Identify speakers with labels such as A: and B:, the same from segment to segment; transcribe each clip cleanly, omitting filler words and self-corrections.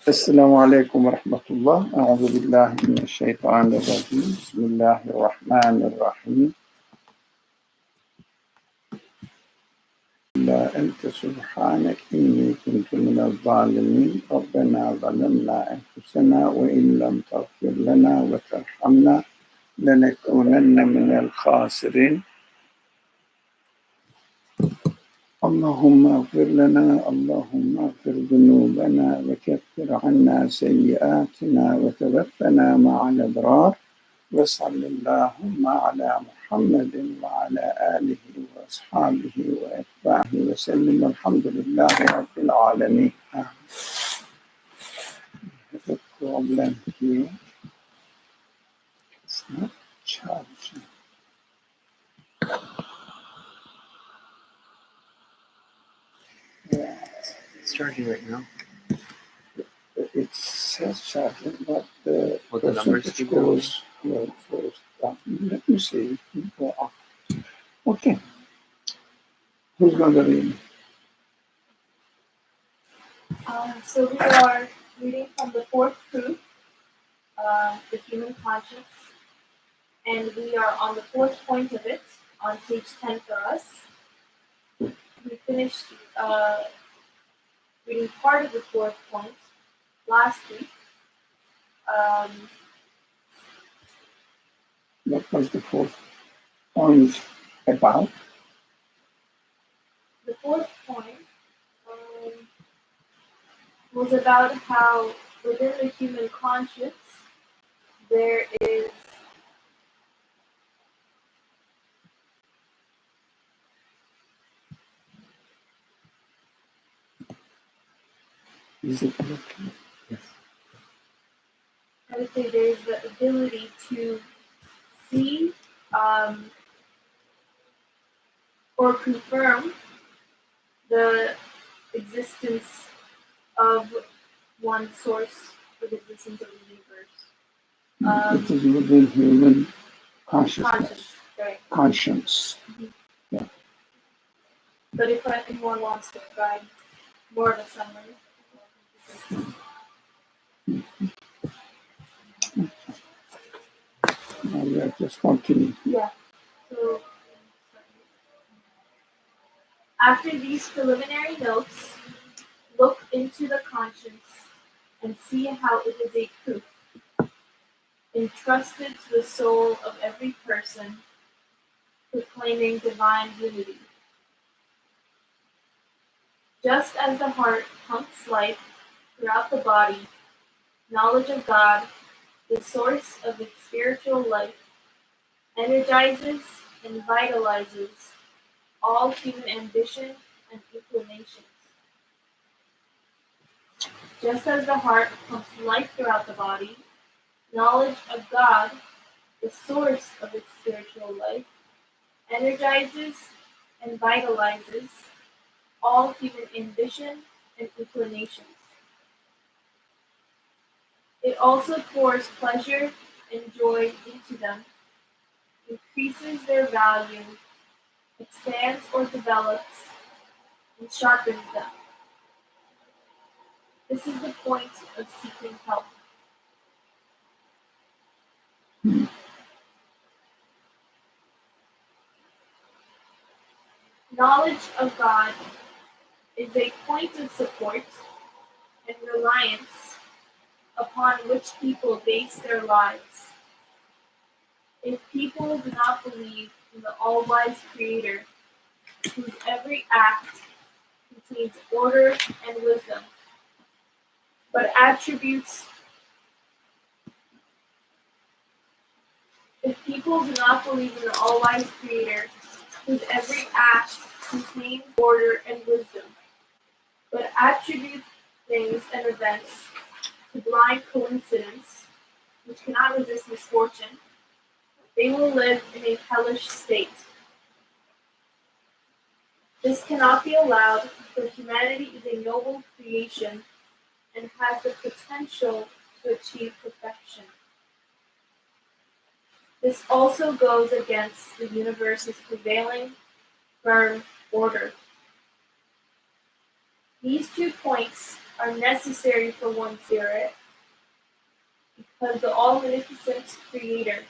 A: السلام عليكم ورحمة الله. أعوذ بالله من الشيطان الرجيم. بسم الله الرحمن الرحيم. لا أنت سبحانك إني كنت من الظالمين. ربنا ظلمنا أنفسنا وإن لم تغفر لنا وترحمنا لنكونن من الخاسرين. اللهم اغفر لنا، اللهم اغفر ذنوبنا وكفر عنا سيئاتنا وتوفنا مع الأبرار. وصل اللهم على محمد وعلى آله وأصحابه وأتباعه وسلم. الحمد لله رب العالمين. The problem here is not charging. Yeah.
B: It's charging right now.
A: It says charging, but the
B: numbers
A: percentage
B: keep
A: goes down. Let me see. Go up. Okay. Who's going to read?
C: So we are reading from the fourth proof, the human conscience, and we are on the fourth point of it on page 10 for us. We finished reading part of the fourth point last week.
A: What was the fourth point about?
C: The fourth point was about how within the human conscience there is
A: Is it okay?
B: Yes.
C: I would say there is the ability to see or confirm the existence of one source for the existence of the universe.
A: It is within human consciousness.
C: Conscience, right.
A: Conscience.
C: But if anyone wants to provide more of a summary.
A: Now we are just continuing.
C: Yeah. So after these preliminary notes, look into the conscience and see how it is a proof entrusted to the soul of every person proclaiming divine unity. Just as the heart pumps life throughout the body, knowledge of God, the source of its spiritual life, energizes and vitalizes all human ambition and inclinations. Just as the heart pumps life throughout the body, knowledge of God, the source of its spiritual life, energizes and vitalizes all human ambition and inclinations. It also pours pleasure and joy into them, increases their value, expands or develops, and sharpens them. This is the point of seeking help. Knowledge of God is a point of support and reliance upon which people base their lives. If people do not believe in the all-wise Creator, whose every act contains order and wisdom, but if people do not believe in the all-wise Creator, whose every act contains order and wisdom, but attribute things and events to blind coincidence, which cannot resist misfortune, they will live in a hellish state. This cannot be allowed, for humanity is a noble creation and has the potential to achieve perfection. This also goes against the universe's prevailing firm order. These 2 points are necessary for one spirit because the all-beneficent Creator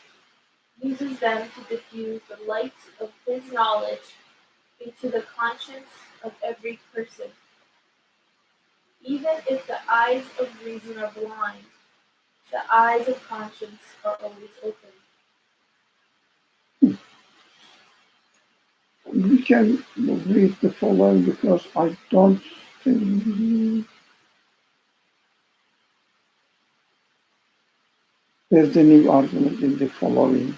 C: uses them to diffuse the light of His knowledge into the conscience of every person. Even if the eyes of reason are blind, the eyes of conscience are always open.
A: We can read the following because I don't think there's any argument in the following.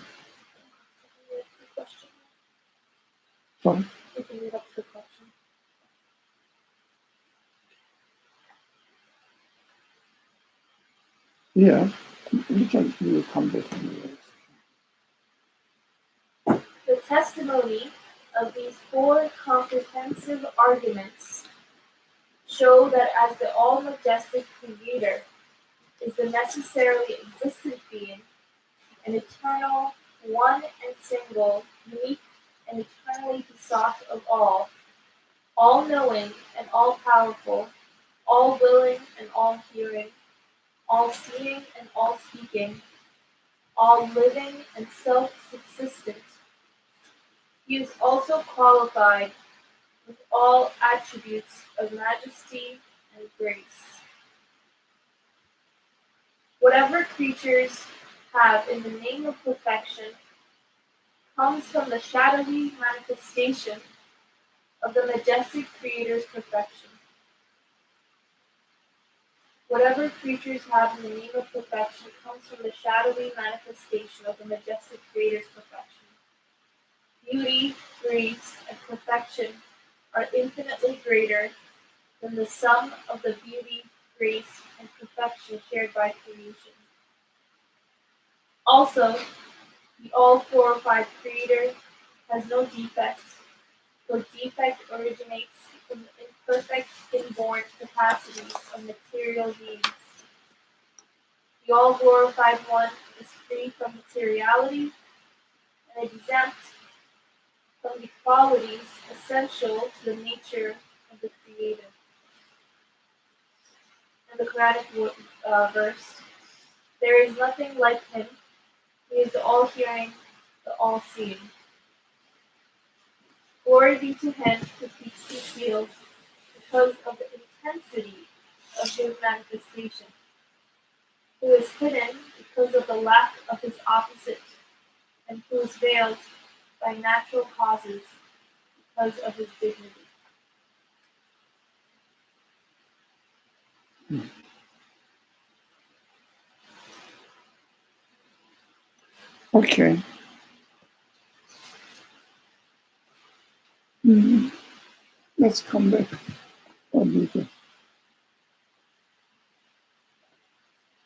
A: Sorry?
C: We can read up to the question.
A: Yeah, we'll come back to it.
C: The testimony of these 4 comprehensive arguments show that as the all-majestic Creator is the necessarily existent being, an eternal, one and single, unique and eternally besought of all-knowing and all-powerful, all-willing and all-hearing, all-seeing and all-speaking, all-living and self-subsistent. He is also qualified with all attributes of majesty and grace. Whatever creatures have in the name of perfection comes from the shadowy manifestation of the majestic Creator's perfection. Whatever creatures have in the name of perfection comes from the shadowy manifestation of the majestic Creator's perfection. Beauty, grace, and perfection are infinitely greater than the sum of the beauty, grace, and perfection shared by creation. Also, the all-glorified Creator has no defects, for defect originates from the imperfect inborn capacities of material beings. The all-glorified One is free from materiality and exempt from the qualities essential to the nature of the Creator. And the Quranic verse, there is nothing like Him. He is the all-hearing, the all-seeing. Glory be to Him who keeps concealed because of the intensity of His manifestation, who is hidden because of the lack of His opposite, and who is veiled by natural causes because of His dignity.
A: Okay. Let's come back.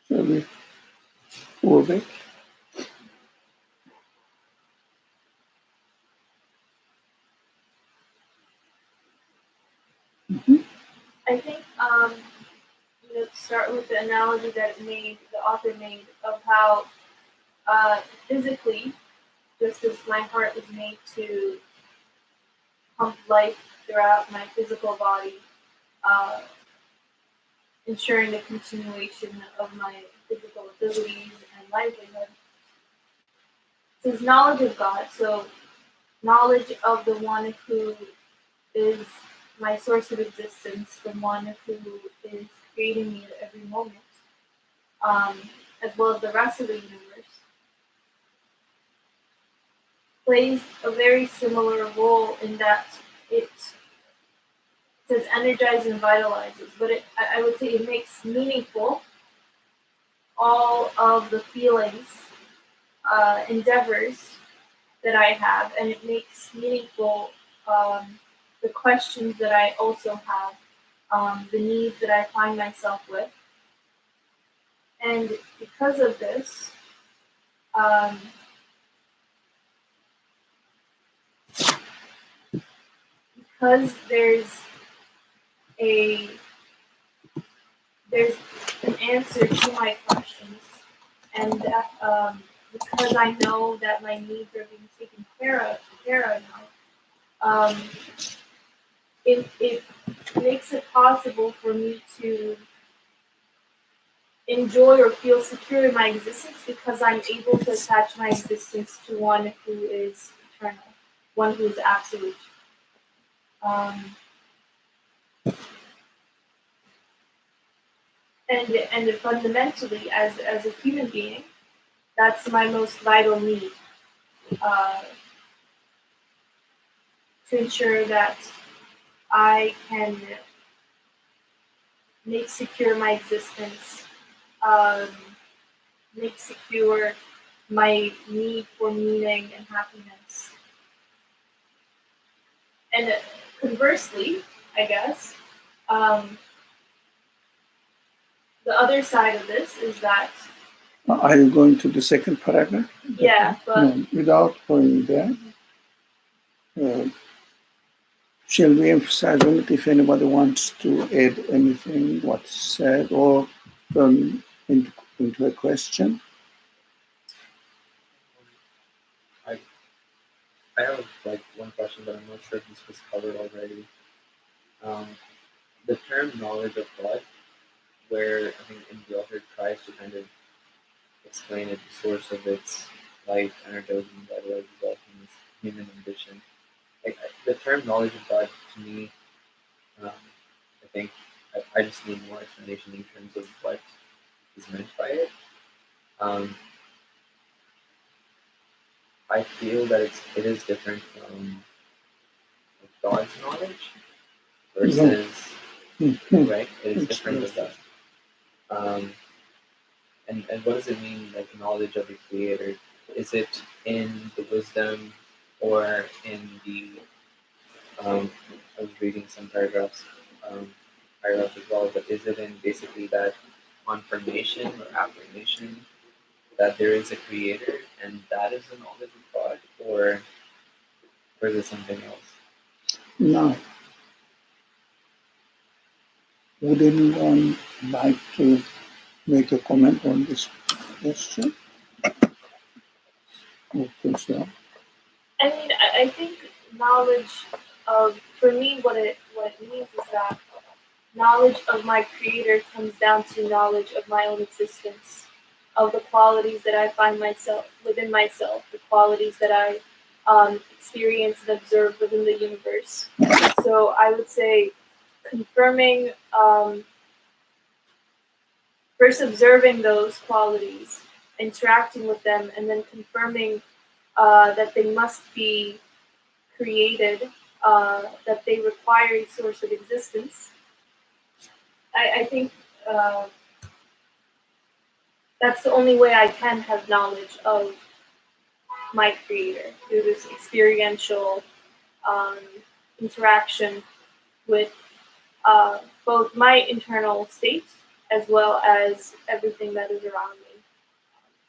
A: Shall we go back?
C: I think start with the analogy that the author made of how physically, just as my heart is made to pump life throughout my physical body, ensuring the continuation of my physical abilities and livelihood. Since knowledge of God, so knowledge of the one who is my source of existence, the one who is creating me at every moment, as well as the rest of the universe, plays a very similar role in that it says energizes and vitalizes, but I would say it makes meaningful all of the feelings, endeavors that I have, and it makes meaningful the questions that I also have, the needs that I find myself with. And because of this, because there's an answer to my questions, and because I know that my needs are being taken care of now, it makes it possible for me to enjoy or feel secure in my existence because I'm able to attach my existence to one who is eternal, one who is absolute. Um, and fundamentally, as a human being, that's my most vital need, uh, to ensure that I can make secure my existence, um, make secure my need for meaning and happiness. And conversely, I guess, um, the other side of this is that,
A: Are you going to the second paragraph?
C: yeah, but
A: No, without going there. Shall we emphasize on it if anybody wants to add anything, what's said, or turn into a question?
B: I have like one question, but I'm not sure if this was covered already. Um, the term knowledge of God, where I think in the author tries to kind of explain it, the source of its life, energizing, vitalizing, exalting human ambition. Like the term knowledge of God to me, I think I just need more explanation in terms of what is meant by it. Um, I feel that it is different from God's knowledge versus right. It is different with that. And what does it mean, like knowledge of the Creator? Is it in the wisdom or in the? I was reading some paragraphs higher up as well, but is it in basically that confirmation or affirmation that there is a Creator and that is the knowledge of God, or is it something else?
A: Now, would anyone like to make a comment on this question? Okay, so.
C: I mean, I think knowledge of, for me, what it means is that knowledge of my creator comes down to knowledge of my own existence, of the qualities that I find myself within myself, the qualities that I experience and observe within the universe. So I would say confirming, first observing those qualities, interacting with them, and then confirming that they must be created, that they require a source of existence. I think that's the only way I can have knowledge of my creator, through this experiential um, interaction with both my internal state as well as everything that is around me.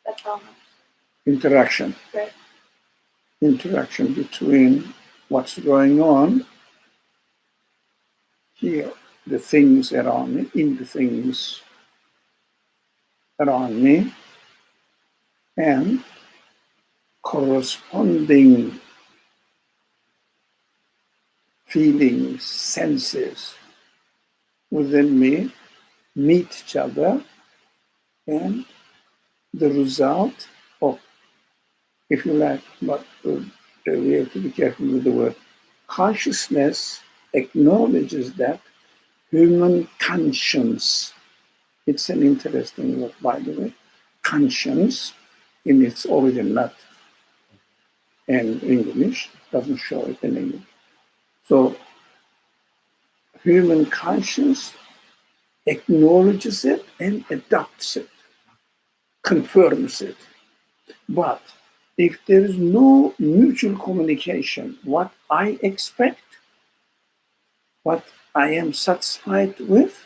C: That's how much.
A: Interaction.
C: Right.
A: Interaction between what's going on here, the things around me, in the things around me, and corresponding feelings, senses within me meet each other, and the result of, if you like, but we have to be careful with the word, consciousness acknowledges that human conscience, it's an interesting word, by the way, conscience in its origin, not in English, doesn't show it in English. So human conscience acknowledges it and adopts it, confirms it. But if there is no mutual communication, what I expect, what I am satisfied with,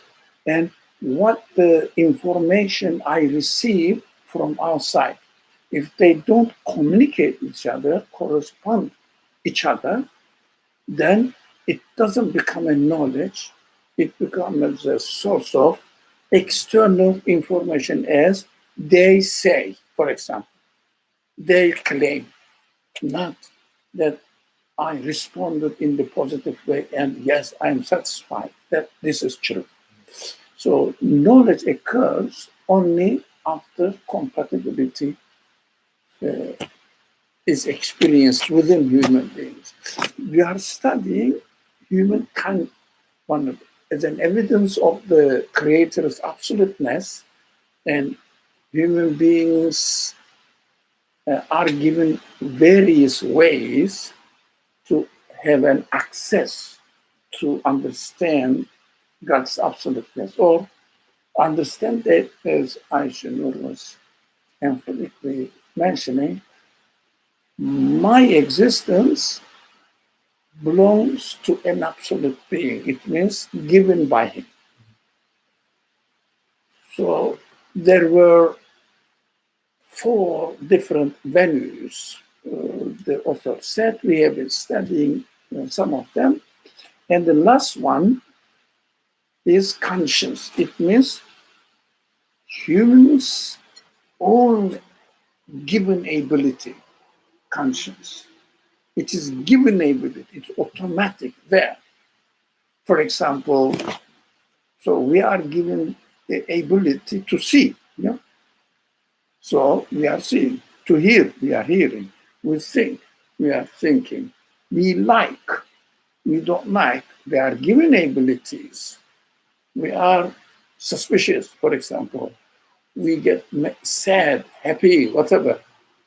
A: and what the information I receive from outside, if they don't communicate with each other, correspond each other, then it doesn't become a knowledge, it becomes a source of external information, as they say, for example. They claim, not that I responded in the positive way, and yes, I'm satisfied that this is true. So knowledge occurs only after compatibility is experienced within human beings. We are studying humankind as an evidence of the Creator's absoluteness, and human beings are given various ways to have an access to understand God's absoluteness, or understand that, as Aisha Nur was emphatically mentioning, my existence belongs to an absolute being. It means given by him. So there were 4 different venues. The author said we have been studying some of them. And the last one is conscience. It means humans' own given ability, conscience. It is given ability, it's automatic there. For example, so we are given the ability to see. Yeah? So we are seeing. To hear, we are hearing. We think, we are thinking. We like, we don't like. They are given abilities. We are suspicious, for example. We get sad, happy, whatever.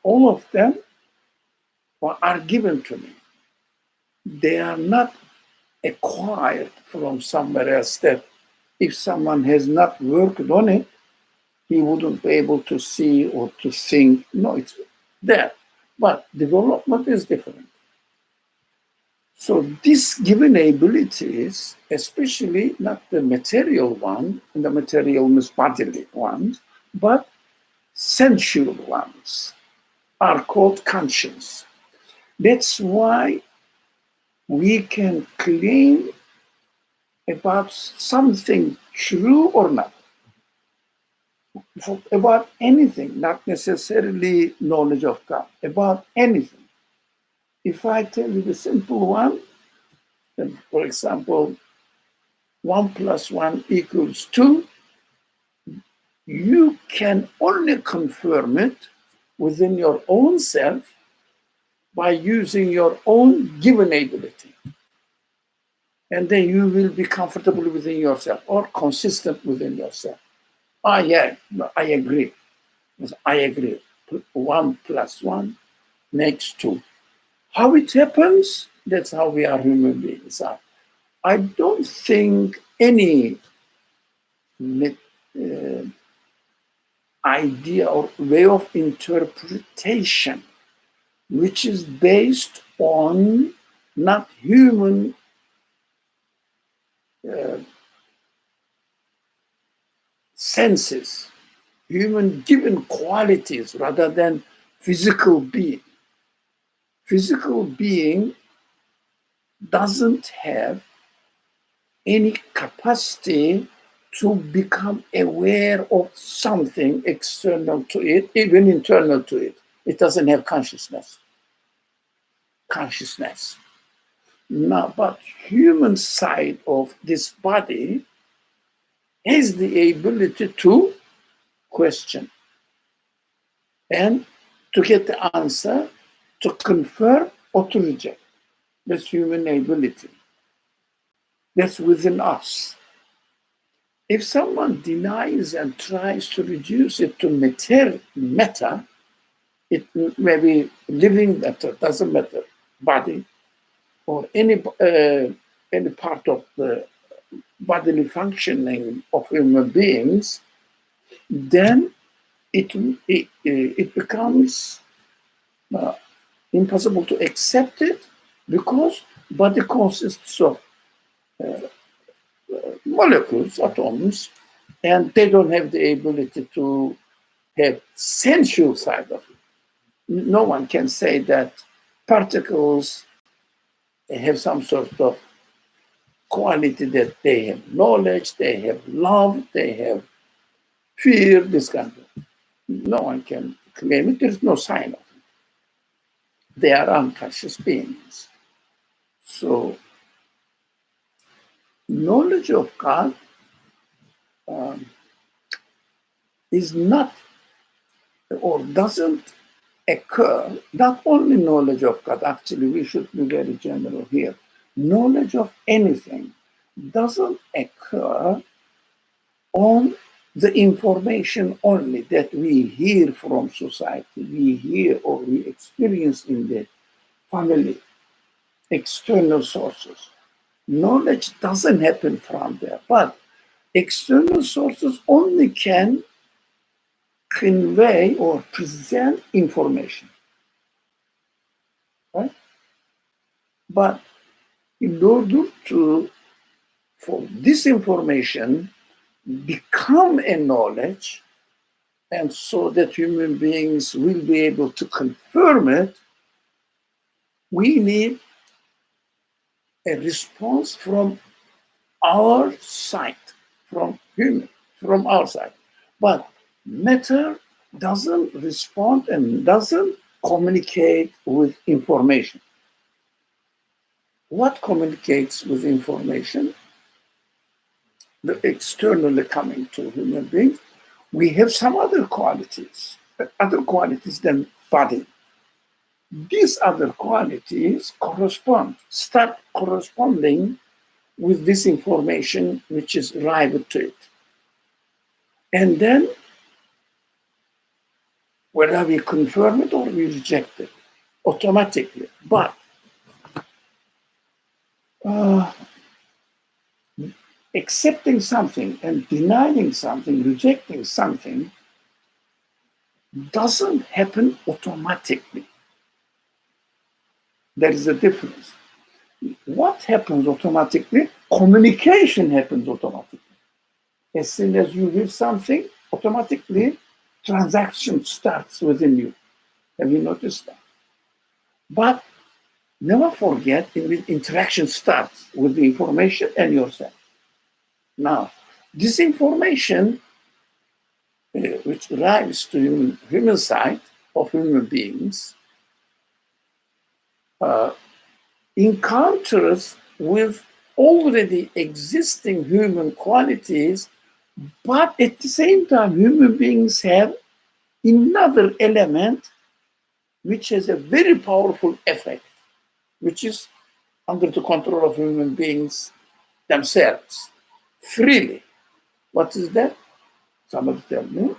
A: All of them are given to me. They are not acquired from somewhere else, that if someone has not worked on it, he wouldn't be able to see or to think. No, it's there. But development is different. So these given abilities, especially not the material one, and the material means bodily ones, but sensual ones, are called conscience. That's why we can claim about something true or not, about anything, not necessarily knowledge of God, about anything. If I tell you the simple one, then for example, 1 + 1 = 2, you can only confirm it within your own self by using your own given ability. And then you will be comfortable within yourself or consistent within yourself. Yeah, I agree. I agree. 1 + 1 makes 2. How it happens, that's how we are human beings are. I don't think any idea or way of interpretation which is based on not human senses, human given qualities rather than physical being. Physical being doesn't have any capacity to become aware of something external to it, even internal to it. It doesn't have consciousness. Now, but human side of this body has the ability to question and to get the answer, to confirm or to reject. That's human ability. That's within us. If someone denies and tries to reduce it to matter, it may be living matter, doesn't matter, body, or any part of the bodily functioning of human beings, then it becomes impossible to accept it, because body consists of molecules, atoms, and they don't have the ability to have sensual side of it. No one can say that particles have some sort of quality, that they have knowledge, they have love, they have fear, this kind of. No one can claim it. There's no sign of it. They are unconscious beings. So, knowledge of God is not or doesn't occur, not only knowledge of God, actually, we should be very general here. Knowledge of anything doesn't occur on the information only that we hear from society, we hear or we experience in the family, external sources. Knowledge doesn't happen from there, but external sources only can convey or present information, right? But in order to for this information become a knowledge, and so that human beings will be able to confirm it, we need a response from our side, from human, from our side. But matter doesn't respond and doesn't communicate with information. What communicates with information? The externally coming to human beings, we have some other qualities than body. These other qualities start corresponding with this information which is arrived to it. And then whether we confirm it or we reject it automatically. But accepting something and denying something, rejecting something, doesn't happen automatically. There is a difference. What happens automatically? Communication happens automatically. As soon as you hear something, automatically transaction starts within you. Have you noticed that? But never forget, interaction starts with the information and yourself. Now, this information, which arrives to human side of human beings, encounters with already existing human qualities, but at the same time, human beings have another element which has a very powerful effect, which is under the control of human beings themselves, freely. What is that? Somebody tell me.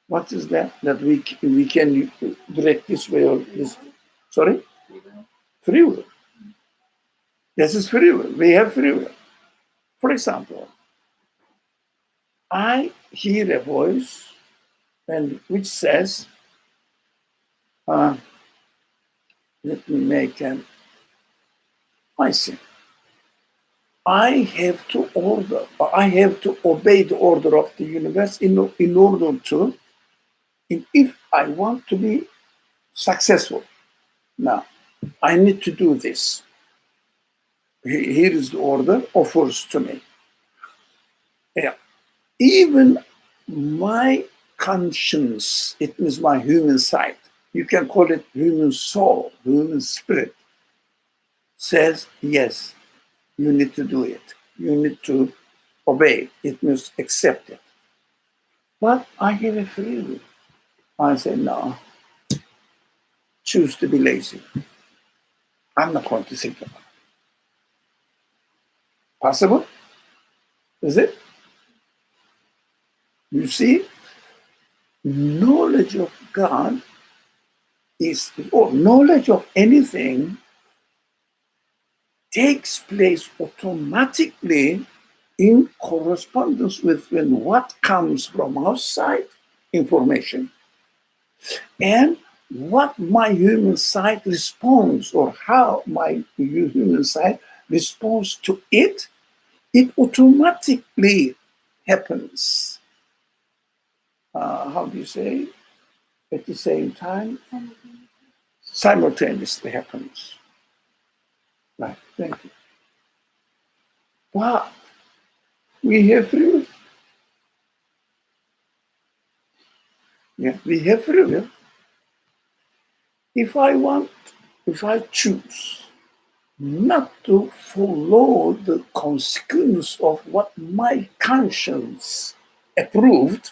A: What is that? That we can direct this way or this? Sorry? Free will. This is free will. We have free will. For example, I hear a voice and which says, let me make an I say, I have to obey the order of the universe in order to, if I want to be successful. Now, I need to do this. Here is the order offered to me. Yeah. Even my conscience, it means my human side, you can call it human soul, human spirit, says, yes, you need to do it. You need to obey. It means accept it. But I have a free will. I say, no, choose to be lazy. I'm not going to think about it. Possible? Is it? You see, knowledge of God is, or knowledge of anything takes place automatically in correspondence with what comes from outside information and what my human side responds, or how my human side responds to it. It automatically happens. How do you say? At the same time? Simultaneously happens. Right, thank you. But we have free will. Yeah, we have free will. If I want, if I choose not to follow the consequence of what my conscience approved,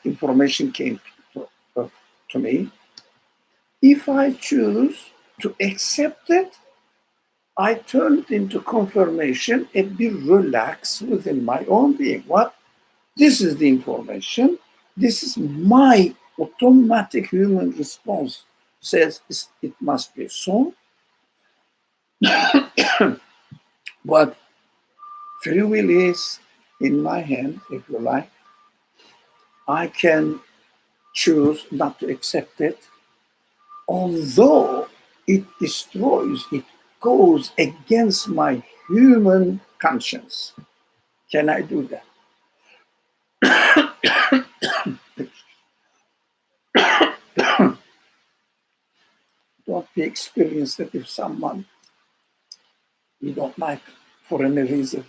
A: information came to me, if I choose to accept it, I turn it into confirmation and be relaxed within my own being. What? This is the information. This is my automatic human response. Says it must be so. But free will is in my hand, if you like. I can choose not to accept it, although it destroys, it goes against my human conscience. Can I do that? Don't be experienced that if someone you don't like for any reason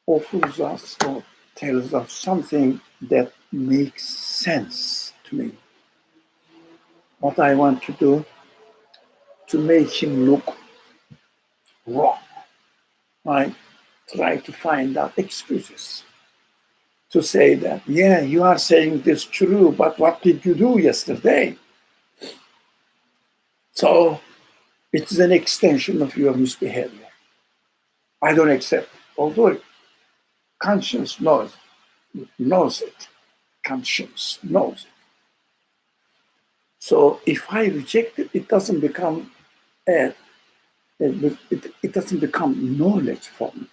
A: offers us or tells us something that makes sense to me. What I want to do to make him look wrong, I try to find out excuses to say that, yeah, you are saying this true, but what did you do yesterday? So it is an extension of your misbehavior. I don't accept it, although conscience knows it. Conscience knows it. So if I reject it, it doesn't become it doesn't become knowledge for me.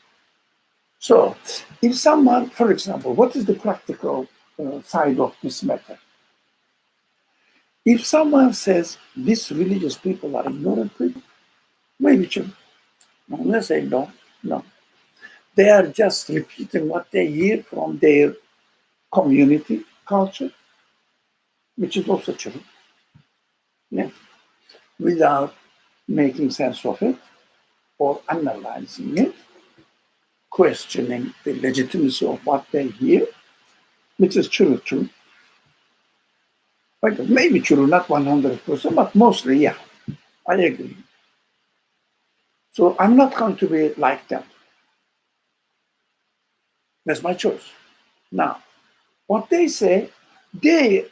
A: So if someone, for example, what is the practical side of this matter? If someone says these religious people are ignorant people, maybe true. I'm not saying no. They are just repeating what they hear from their community culture, which is also true. Yeah. Without making sense of it or analyzing it, questioning the legitimacy of what they hear, which is true. But maybe true, not 100%, but mostly, yeah, I agree. So I'm not going to be like them. That's my choice. Now, what they say, they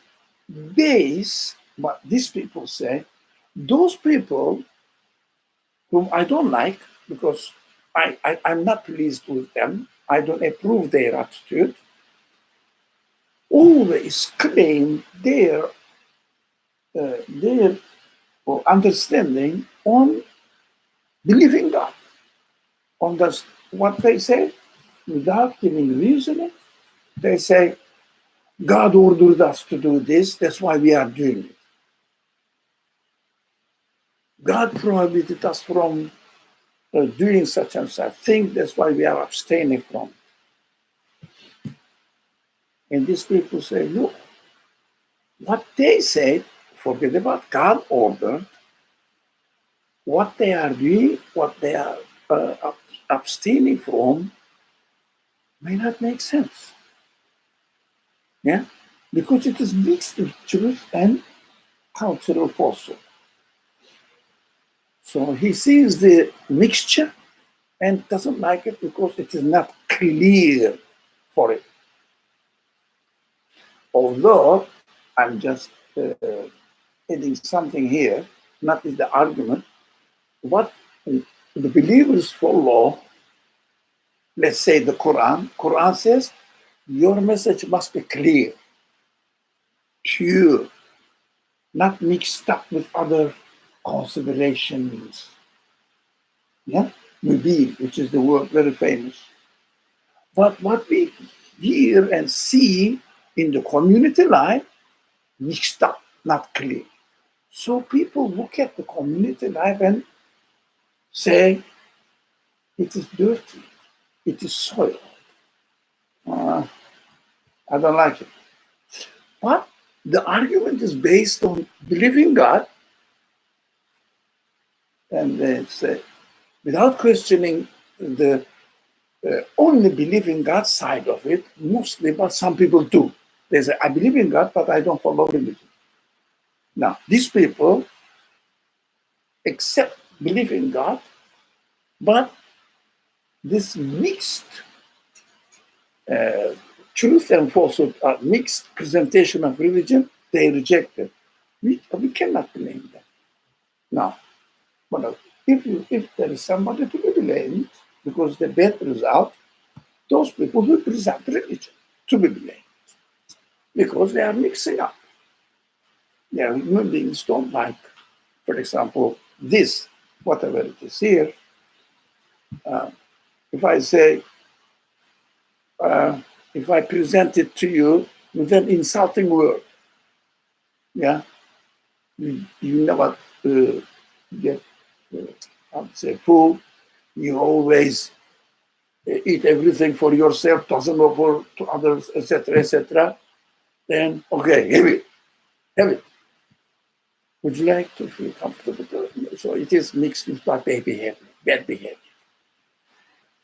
A: base what these people say, those people whom I don't like because I'm not pleased with them, I don't approve their attitude, always claim their understanding on believing God. On what they say, without giving reasoning, they say, God ordered us to do this, that's why we are doing it. God prohibited us from doing such and such thing, that's why we are abstaining from it. And these people say, look, what they say, forget about God ordered, what they are doing, what they are abstaining from, may not make sense. Yeah? Because it is mixed with truth and cultural falsehood. So he sees the mixture and doesn't like it because it is not clear for it. Although I'm just adding something here, not is the argument. What the believers follow, let's say the Quran. Quran says your message must be clear, pure, not mixed up with other considerations. Yeah, Mubin, which is the word very famous. But what we hear and see in the community life, mixed up, not clear. So people look at the community life and say, it is dirty, it is soil. I don't like it. But the argument is based on believing God, and they say, without questioning the only believing God side of it, mostly, but some people do. They say, I believe in God, but I don't follow religion. Now, these people accept, believe in God, but this mixed truth and falsehood, mixed presentation of religion, they rejected. We cannot blame them. Now, but if there is somebody to be blamed because the bad result, those people who present religion to be blamed because they are mixing up. Yeah, human beings don't like, for example, this, whatever it is here. If I say, if I present it to you with an insulting word, yeah, you never get, I would say, full. You always eat everything for yourself, doesn't offer to others, etc., etc. Then, okay, have it. Would you like to feel comfortable? So it is mixed with bad behavior.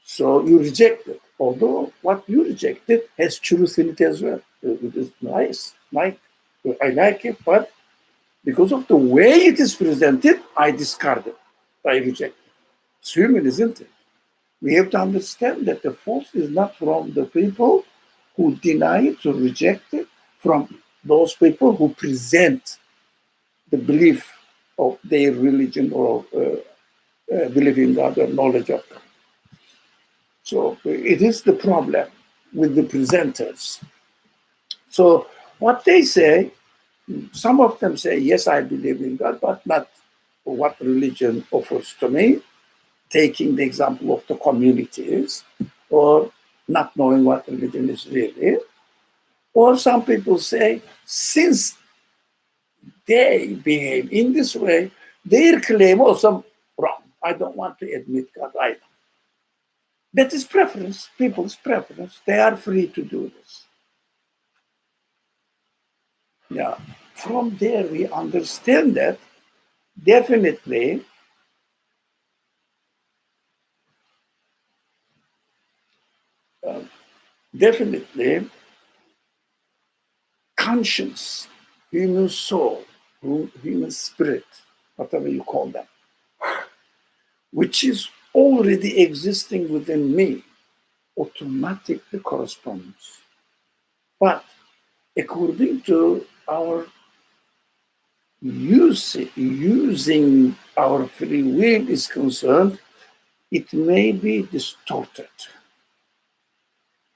A: So you reject it. Although what you rejected has truth in it as well. It is nice. I like it, but because of the way it is presented, I discard it. I reject it. It's human, isn't it? We have to understand that the fault is not from the people who deny it or reject it, from those people who present the belief of their religion or belief in God or knowledge of God. So it is the problem with the presenters. So what they say, some of them say, yes, I believe in God, but not what religion offers to me, taking the example of the communities, or not knowing what religion is really. Or some people say, since they behave in this way, their claim also wrong. I don't want to admit God either. That is preference, people's preference. They are free to do this. Yeah. From there, we understand that definitely definitely conscience, human soul, human spirit, whatever you call them, which is already existing within me, automatically corresponds. But according to our using our free will is concerned, it may be distorted,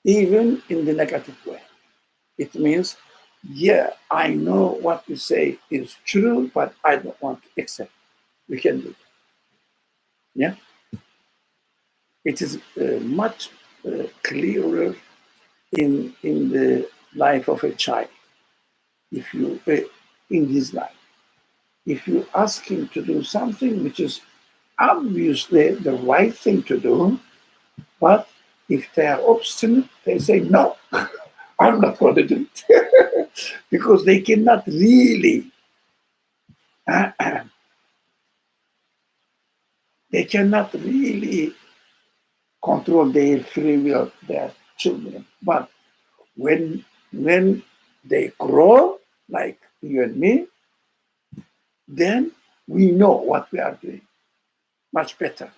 A: even in the negative way. It means, yeah, I know what you say is true, but I don't want to accept. We can do that. Yeah, it is much clearer in the life of a child. If you in his life, if you ask him to do something which is obviously the right thing to do, but if they are obstinate, they say no. I'm not going to do it because they cannot really they cannot really control their free will, their children. But when they grow, like you and me, then we know what we are doing much better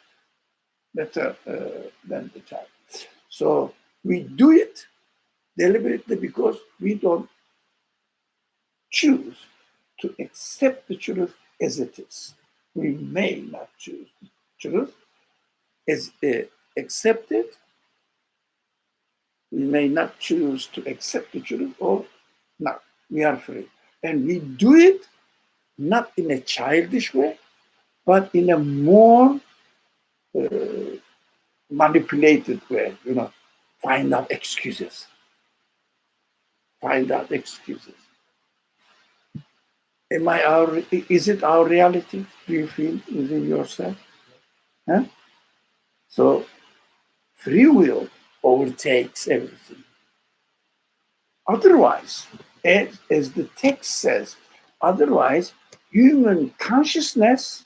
A: than the child. So we do it deliberately because we don't choose to accept the truth as it is. We may not choose the truth as accepted. We may not choose to accept the truth or not. We are free. And we do it not in a childish way, but in a more manipulated way, find out excuses. Find out excuses. Is it our reality? Do you feel within yourself? Huh? So free will overtakes everything. Otherwise, as the text says, otherwise, human consciousness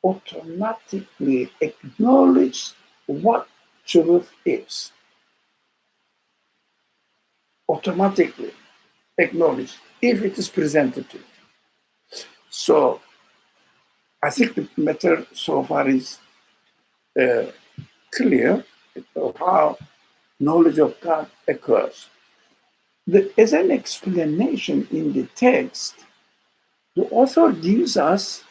A: automatically acknowledges what truth is. Automatically acknowledge if it is presented to it. So I think the matter so far is clear of how knowledge of God occurs. As an explanation in the text, the author gives us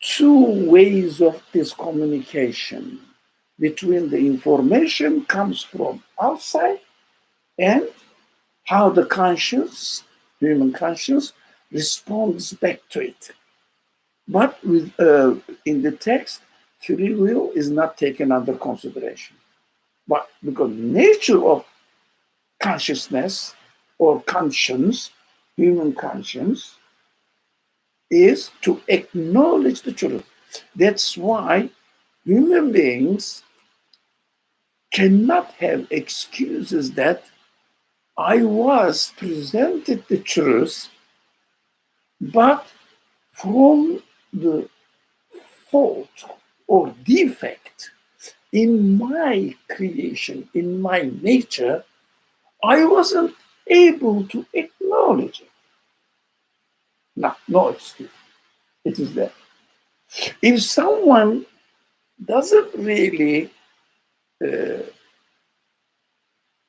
A: two ways of this communication between the information comes from outside and how the conscious, human conscious, responds back to it. But in the text, free will is not taken under consideration. But because nature of consciousness or conscience, human conscience, is to acknowledge the truth. That's why human beings cannot have excuses that I was presented the truth, but from the fault or defect in my creation, in my nature, I wasn't able to acknowledge it. No excuse. It is there. If someone doesn't really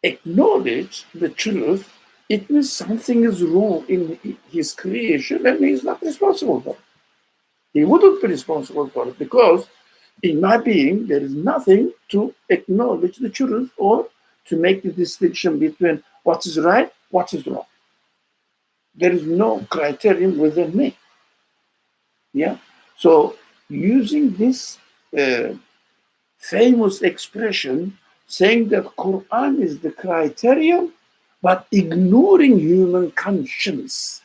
A: acknowledge the truth, it means something is wrong in his creation and he's not responsible for it. He wouldn't be responsible for it because in my being, there is nothing to acknowledge the truth or to make the distinction between what is right, what is wrong. There is no criterion within me. Yeah. So using this famous expression, saying that Quran is the criterion, but ignoring human conscience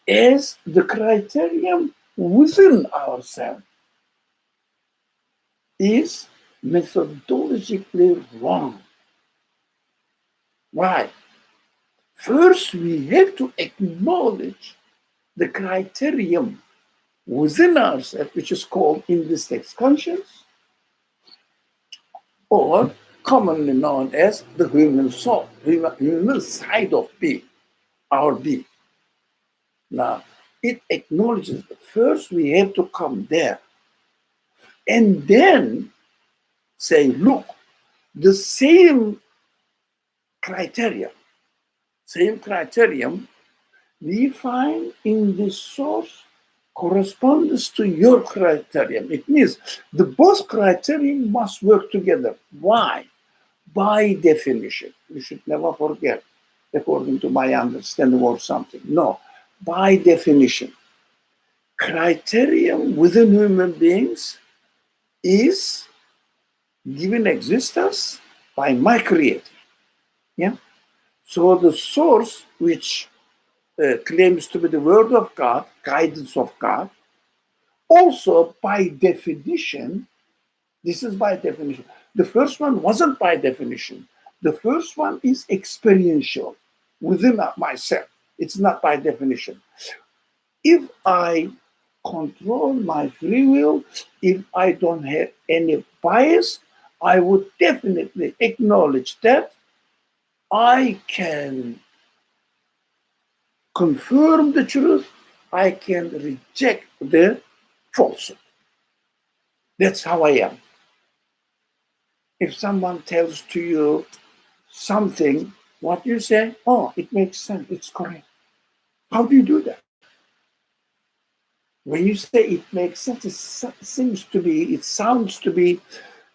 A: as the criterion within ourselves, is methodologically wrong. Why? First, we have to acknowledge the criterion within ourselves, which is called in this text conscience, or commonly known as the human soul, human side of being, our being. Now, it acknowledges that first we have to come there and then say, look, the same criterion we find in the source corresponds to your criterion. It means the both criterion must work together. Why? By definition. We should never forget, according to my understanding of something. No, by definition. Criterion within human beings is given existence by my creator. Yeah. So the source which claims to be the word of God, guidance of God, also by definition, this is by definition. The first one wasn't by definition. The first one is experiential within myself. It's not by definition. If I control my free will, if I don't have any bias, I would definitely acknowledge that I can confirm the truth, I can reject the falsehood. That's how I am. If someone tells to you something, what you say, oh, it makes sense, it's correct. How do you do that? When you say it makes sense, it sounds to be,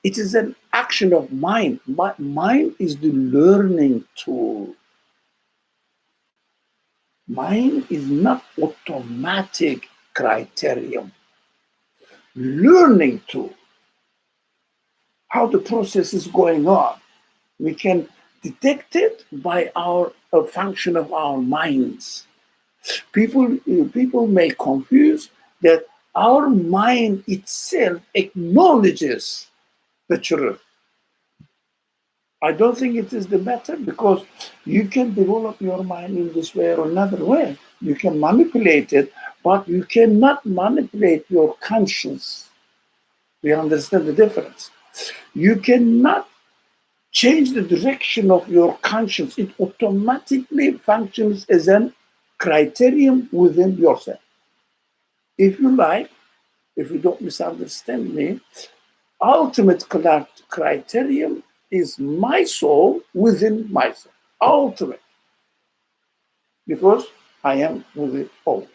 A: it is an action of mind. Mind is the learning tool. Mind is not automatic criterion. Learning tool. How the process is going on. We can detect it by a function of our minds. People may confuse that our mind itself acknowledges the truth. I don't think it is the matter because you can develop your mind in this way or another way. You can manipulate it, but you cannot manipulate your conscience. We understand the difference. You cannot change the direction of your conscience. It automatically functions as a criterion within yourself. if you like, if you don't misunderstand me, ultimate criterion is my soul within myself. Ultimate. Because I am with it always.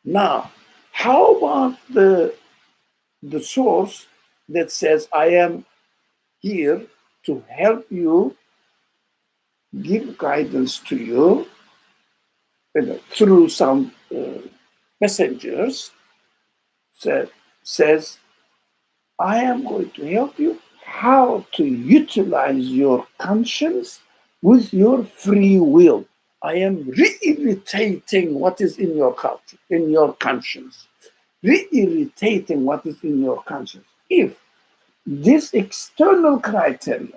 A: Now, how about the source that says, I am here to help you, give guidance to you, through some messengers, says, I am going to help you how to utilize your conscience with your free will. I am re-irritating what is in your culture, in your conscience. Re-irritating what is in your conscience. If this external criterion,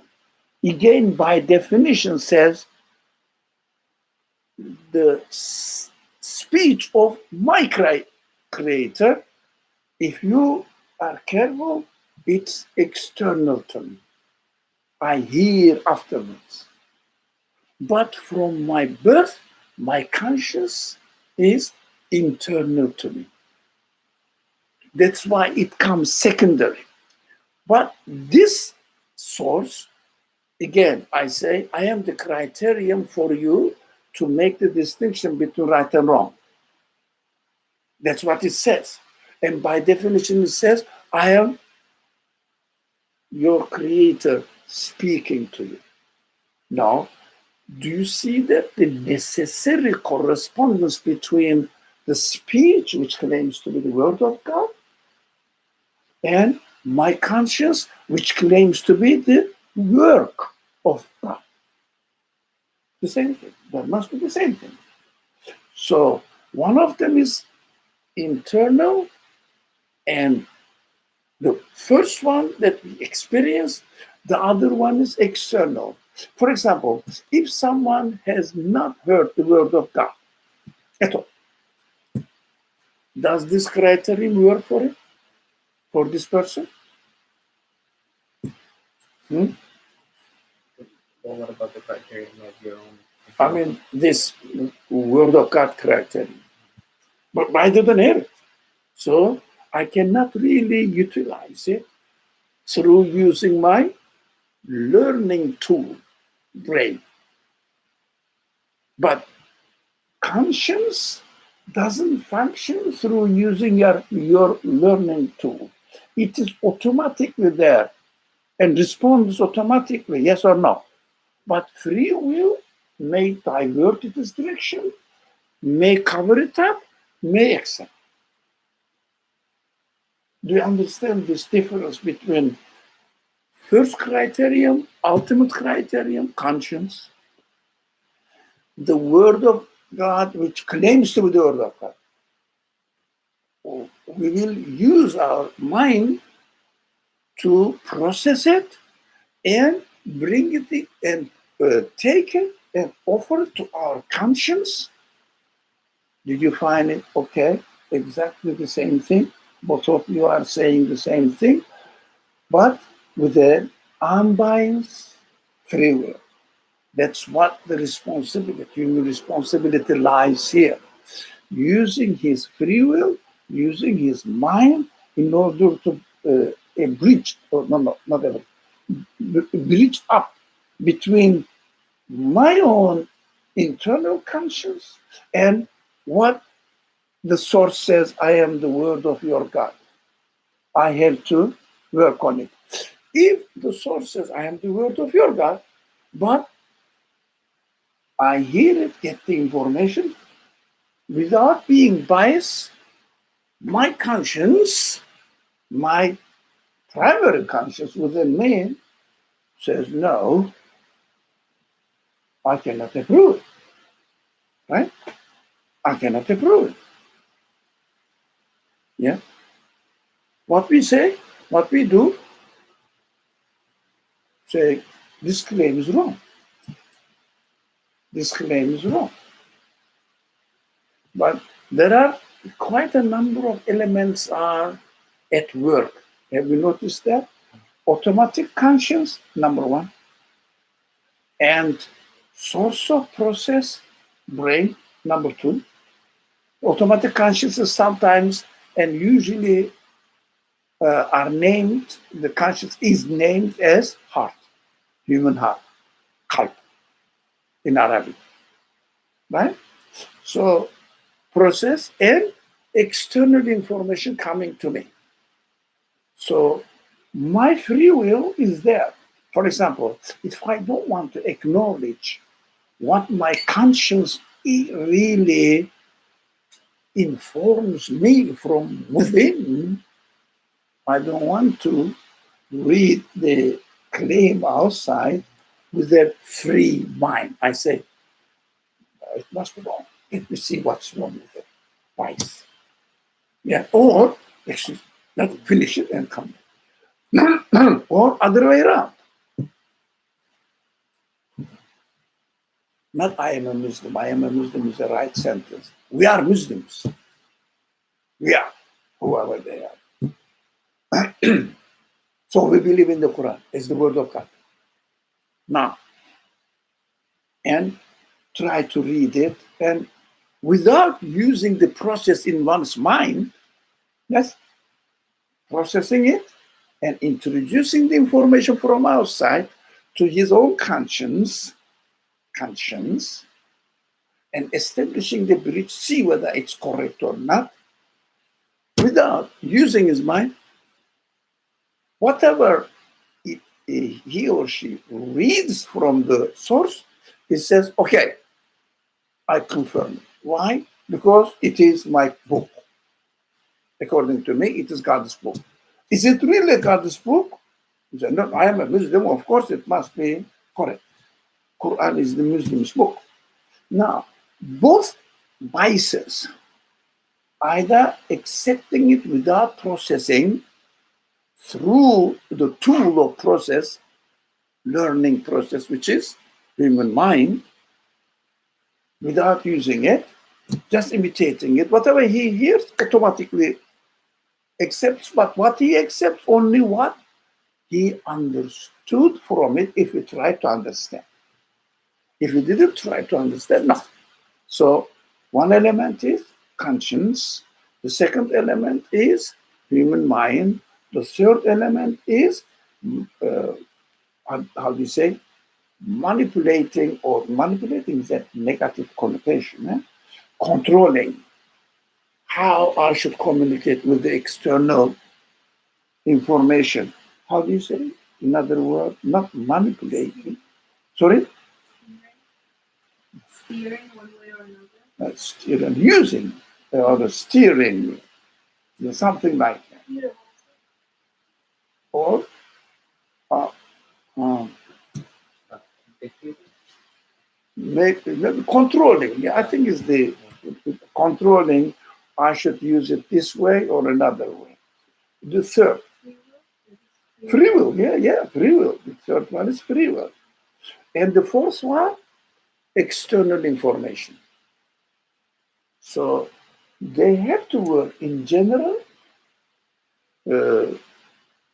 A: again by definition, says the speech of my creator, if you are careful, it's external to me. I hear afterwards. But from my birth, my conscience is internal to me. That's why it comes secondary. But this source, again, I say, I am the criterion for you to make the distinction between right and wrong. That's what it says. And by definition, it says, I am your creator speaking to you. Now, do you see that the necessary correspondence between the speech, which claims to be the word of God, and my conscience, which claims to be the work of God? The same thing. That must be the same thing. So one of them is internal, and the first one that we experience, the other one is external. For example, if someone has not heard the word of God at all, does this criterion work for it? For this person?
B: Well, what about the criterion of your own?
A: I mean, this word of God criterion. But I didn't hear it. So I cannot really utilize it through using my learning tool, brain. But conscience doesn't function through using your learning tool. It is automatically there and responds automatically, yes or no. But free will may divert its direction, may cover it up, may accept. Do you understand this difference between first criterion, ultimate criterion, conscience, the word of God, which claims to be the word of God? We will use our mind to process it and bring it and take it and offer it to our conscience. Did you find it okay? Exactly the same thing. Both of you are saying the same thing, but with an unbiased free will. That's what the responsibility, human responsibility lies here. Using his free will, using his mind in order to bridge, or no, not ever, bridge up between my own internal conscience and what the source says, I am the word of your God. I have to work on it. If the source says, I am the word of your God, but I hear it, get the information, without being biased, my conscience, my primary conscience within me says, no, I cannot approve it, right? I cannot approve it. Yeah. What we say, what we do, say, this claim is wrong. This claim is wrong. But there are quite a number of elements are at work. Have you noticed that? Automatic conscience, number one. And source of process, brain, number two. Automatic consciousness sometimes and usually are named, the conscious is named as heart, human heart, qalb in Arabic, right? So process and external information coming to me. So my free will is there. For example, if I don't want to acknowledge what my conscience really informs me from within, I don't want to read the claim outside with a free mind. I say, it must be wrong. Let me see what's wrong with it. Twice. Yeah. Or, actually, let me finish it and come back. Or other way around. Not I am a Muslim. I am a Muslim is the right sentence. We are Muslims. We are, whoever they are. So we believe in the Quran as the word of God. Now, and try to read it, and without using the process in one's mind, that's processing it and introducing the information from outside to his own conscience, and establishing the bridge, see whether it's correct or not, without using his mind. Whatever he or she reads from the source, he says, okay, I confirm it. Why? Because it is my book. According to me, it is God's book. Is it really God's book? He said, no, I am a Muslim. Of course, it must be correct. Quran is the Muslim's book. Now, both biases, either accepting it without processing through the tool of process, learning process, which is human mind, without using it, just imitating it. Whatever he hears, automatically accepts, but what he accepts, only what he understood from it if he tried to understand. If he didn't try to understand, no. So one element is conscience. The second element is human mind. The third element is, how do you say, manipulating, or manipulating is that negative connotation, controlling how I should communicate with the external information. How do you say it? In other words, not manipulating. Sorry?
C: Steering one way or another.
A: Steering, using, or steering, something like that.
C: Yeah.
A: Or maybe controlling. Yeah, I think it's the controlling. I should use it this way or another way. The third, free will. Yeah, free will. The third one is free will. And the fourth one, external information. So they have to work in general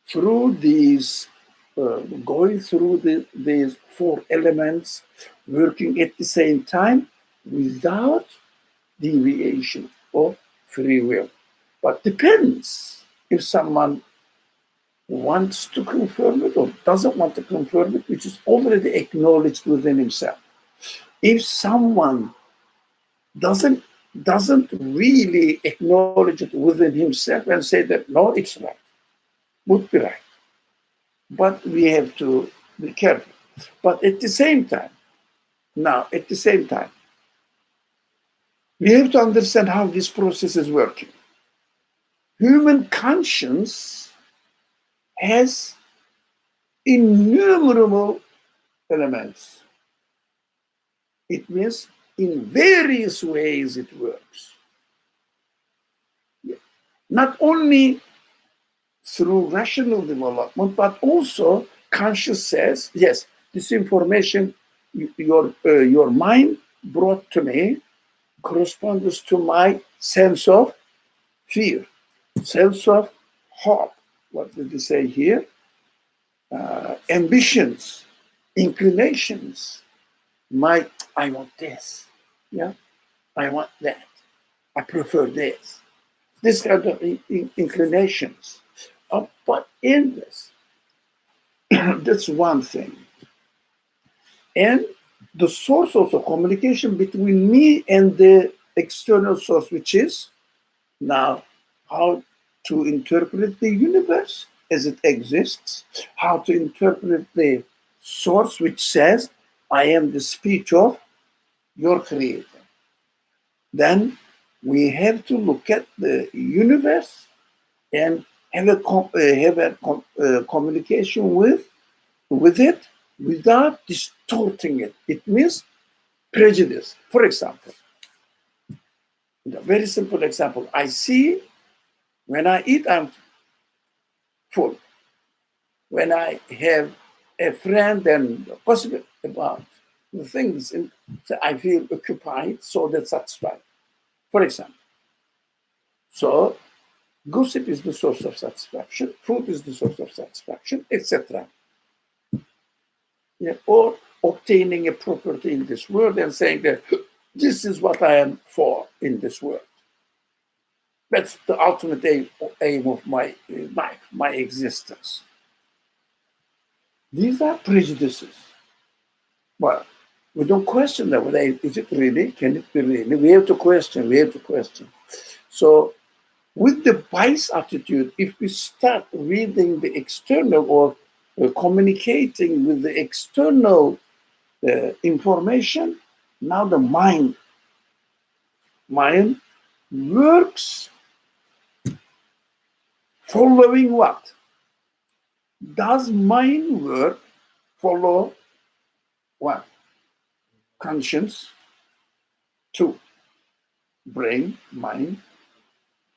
A: through these, going through these four elements, working at the same time without deviation of free will. But depends if someone wants to confirm it or doesn't want to confirm it, which is already acknowledged within himself. If someone doesn't really acknowledge it within himself and say that no, it's right, would be right. But we have to be careful. But at the same time, we have to understand how this process is working. Human conscience has innumerable elements. It means in various ways it works. Not only through rational development, but also conscious says, yes, this information your mind brought to me corresponds to my sense of fear, sense of hope. What did he say here? Ambitions, inclinations. I want this, yeah, I want that. I prefer this. This kind of inclinations. But in this, that's one thing. And the source of the communication between me and the external source, which is now how to interpret the universe as it exists, how to interpret the source which says, I am the speech of your creator. Then we have to look at the universe and have a communication with it without distorting it. It means prejudice. For example, a very simple example. I see when I eat, I'm full. When I have a friend and gossip about the things, I feel occupied, so that's satisfied. For example, so gossip is the source of satisfaction, food is the source of satisfaction, etc. Yeah, or obtaining a property in this world and saying that this is what I am for in this world. That's the ultimate aim of my life, my existence. These are prejudices. Well, we don't question that. Whether is it really? Can it be really? We have to question. We have to question. So, with the bias attitude, if we start reading the external or communicating with the external information, now the mind works following what? Does mind work follow what? Conscience. 2, brain, mind.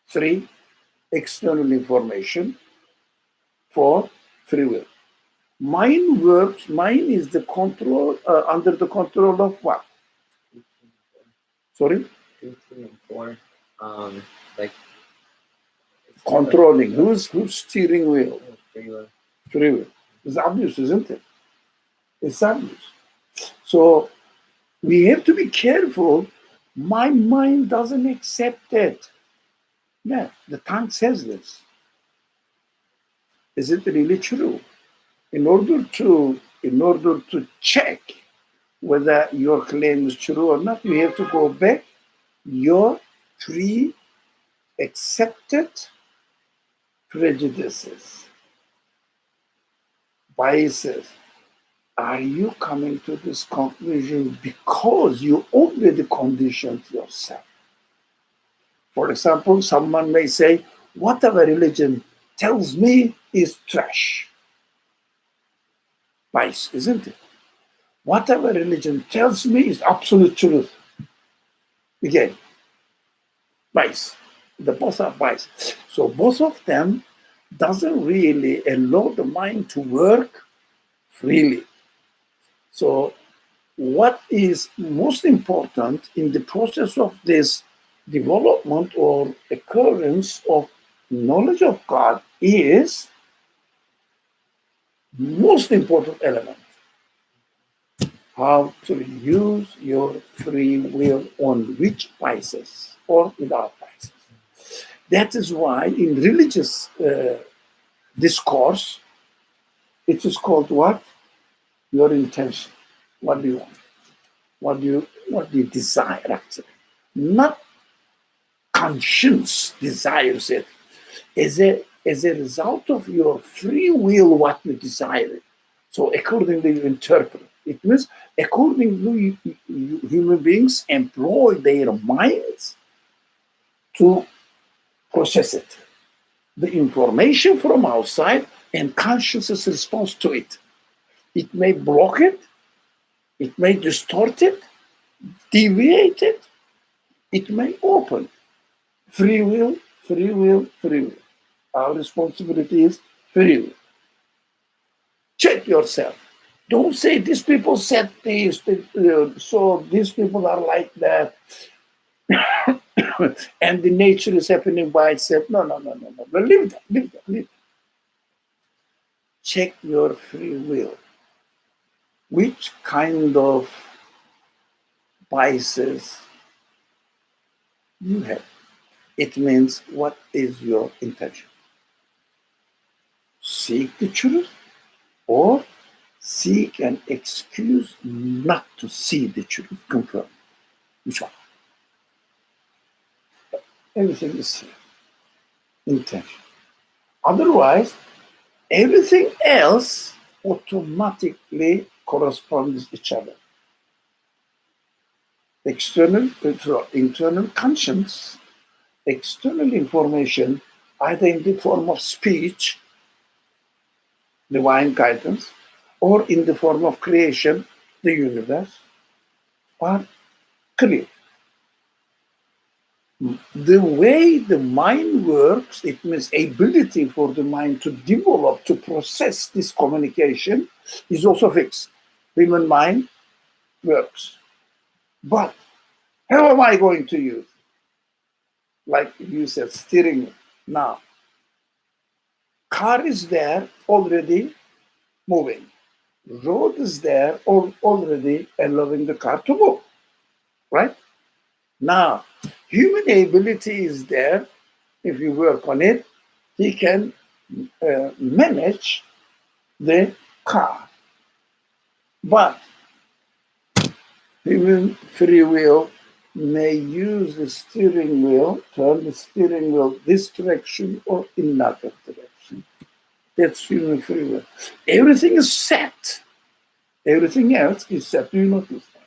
A: 3, external information. 4, free will. Mind works, mind is the control, under the control of what?
B: 2, 3, and 4.
A: Sorry?
B: 2, 3, and 4. Like
A: Controlling. Who's steering wheel?
B: free will.
A: Free will. It's obvious, isn't it? It's obvious. So we have to be careful. My mind doesn't accept it. Yeah, the tongue says this. Is it really true? In order to check whether your claim is true or not, you have to go back your pre-accepted prejudices, biases. Are you coming to this conclusion because you already conditioned yourself? For example, someone may say, whatever religion tells me is trash. Bias, isn't it? Whatever religion tells me is absolute truth. Again, bias. The both are bias. So both of them doesn't really allow the mind to work freely. So what is most important in the process of this development or occurrence of knowledge of God is most important element. How to use your free will on which biases or without biases. That is why in religious discourse, it is called what? Your intention. What do you want? What do you desire actually? Not conscience desires it. As a result of your free will, what you desire it. So accordingly you interpret. It means accordingly human beings employ their minds to process it. The information from outside and consciousness response to it. It may block it, it may distort it, deviate it, it may open. Free will, free will, free will. Our responsibility is free will. Check yourself. Don't say these people said this, so these people are like that, and the nature is happening by itself. No. But leave that. Check your free will. Which kind of biases you have. It means, what is your intention? Seek the truth, or seek an excuse not to see the truth. Confirm. Which one? Everything is here. Intention. Otherwise, everything else automatically corresponds to each other. External, internal conscience, external information, either in the form of speech, divine guidance, or in the form of creation, the universe, are clear. The way the mind works, it means ability for the mind to develop, to process this communication, is also fixed. Human mind works. But how am I going to use? Like you said, steering. Now, car is there already moving. Road is there already allowing the car to move, right? Now, human ability is there. If you work on it, he can manage the car. But human free will may use the steering wheel, turn the steering wheel this direction or in another direction. That's human free will. Everything is set. Everything else is set. Do you notice that?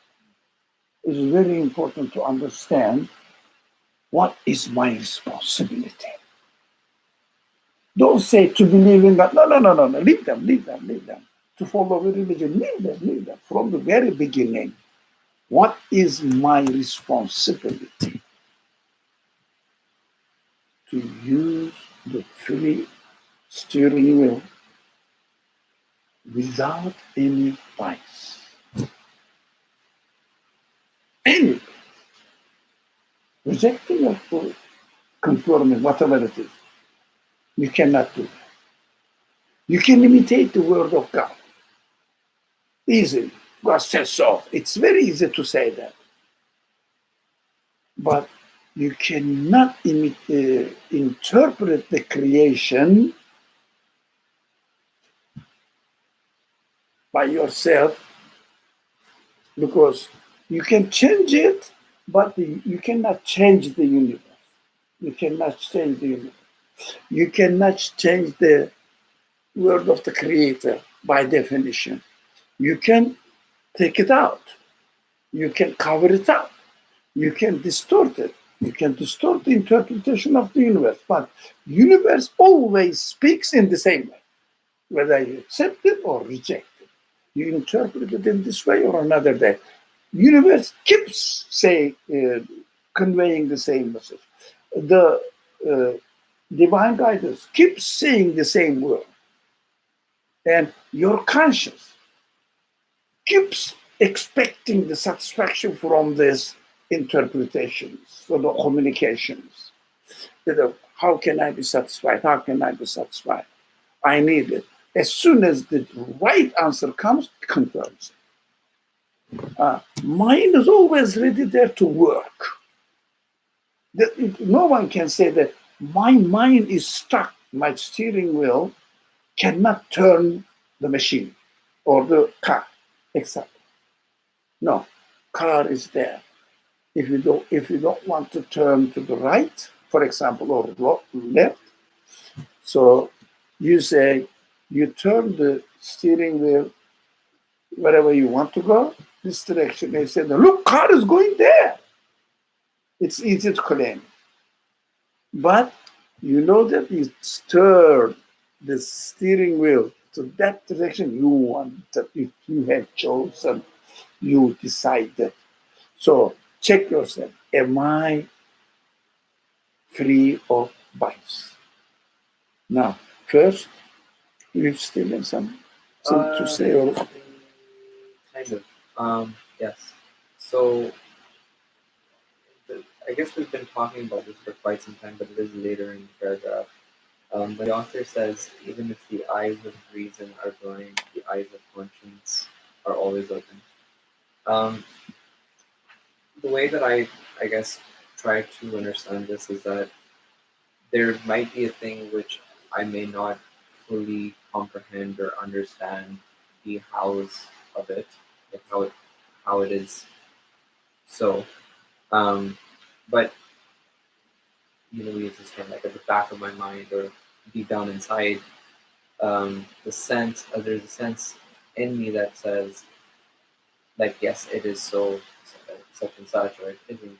A: It's very important to understand, what is my responsibility. Don't say to believe in God. No. Leave them. To follow a religion, leave them. From the very beginning, what is my responsibility? To use the free steering wheel without any bias. Any rejecting or conforming, whatever it is, you cannot do that. You can imitate the word of God easily. God says so. It's very easy to say that. But you cannot interpret the creation by yourself, because you can change it, but you cannot change the universe. You cannot change the universe. You cannot change the word of the Creator by definition. You can take it out. You can cover it up. You can distort it. You can distort the interpretation of the universe. But universe always speaks in the same way, whether you accept it or reject it. You interpret it in this way or another way. Universe keeps conveying the same message. The divine guidance keeps saying the same word. And your conscience keeps expecting the satisfaction from these interpretations, or the communications. How can I be satisfied? How can I be satisfied? I need it. As soon as the right answer comes, it confirms it. Mind is always ready there to work. No one can say that my mind is stuck, my steering wheel cannot turn the machine or the car, etc. No, car is there. If you don't want to turn to the right, for example, or left, so you say you turn the steering wheel wherever you want to go, this direction. They say, look, car is going there. It's easy to claim. But you know that you turn the steering wheel to that direction you want, that you have chosen, you decided. So check yourself. Am I free of bias? Now, first, you still have something to say? Or
B: kind of. Yes. So I guess we've been talking about this for quite some time, but it is later in the paragraph. The author says, even if the eyes of reason are blind, the eyes of conscience are always open. The way that I guess try to understand this is that there might be a thing which I may not fully comprehend or understand the hows of it, like how it is. So, but we use this term like at the back of my mind or deep down inside, there's a sense in me that says, like, yes, it is so such and such, or it isn't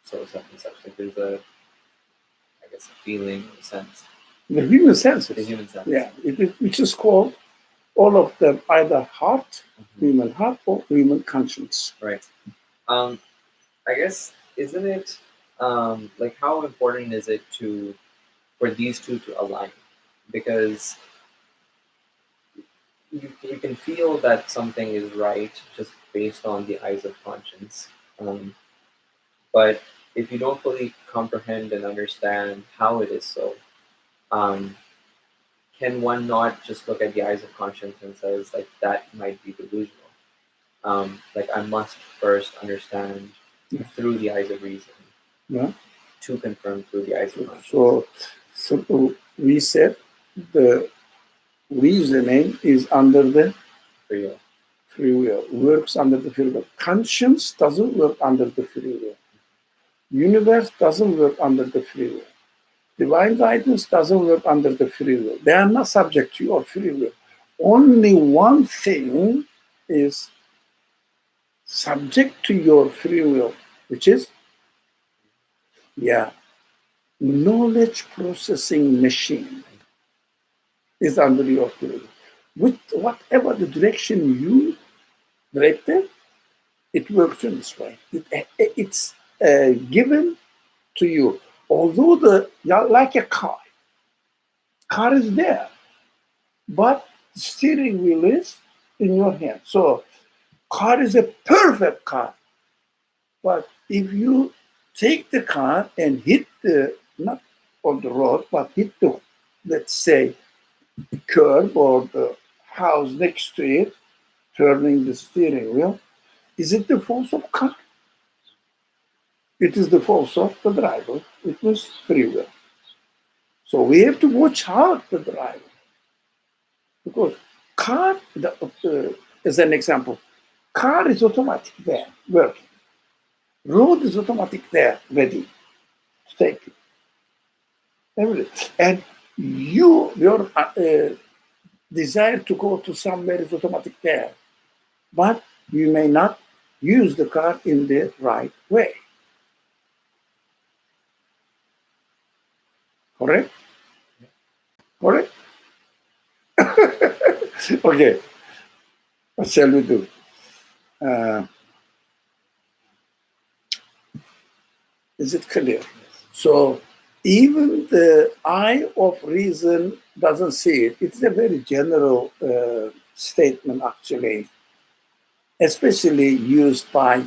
B: so such and such. Like there's I guess, a feeling, a sense,
A: The human senses.
B: the human sense.
A: Yeah, which is called all of them either heart, human heart, or human conscience.
B: Right. I guess, isn't it like how important is it for these two to align? Because you can feel that something is right just based on the eyes of conscience. But if you don't fully comprehend and understand how it is so, can one not just look at the eyes of conscience and says, like, that might be delusional? Like, I must first understand through the eyes of reason, to confirm through the eyes of conscience.
A: So we said the reasoning is under the free will, works under the free will. Conscience doesn't work under the free will. Universe doesn't work under the free will. Divine guidance doesn't work under the free will. They are not subject to your free will. Only one thing is subject to your free will, which is, knowledge processing machine is under your free will. With whatever the direction you direct it, it works in this way. It's given to you. Although like a car is there, but the steering wheel is in your hand. So car is a perfect car. But if you take the car and hit not on the road, but hit the, let's say, curb or the house next to it, turning the steering wheel, is it the force of car? It is the force of the driver. It was free will. So we have to watch out the driver. Because car, as an example, car is automatic there, working. Road is automatic there, ready to take it. Everything. And your desire to go to somewhere is automatic there. But you may not use the car in the right way. Correct? Correct? Okay. What shall we do? Is it clear? So even the eye of reason doesn't see it. It's a very general statement, actually, especially used by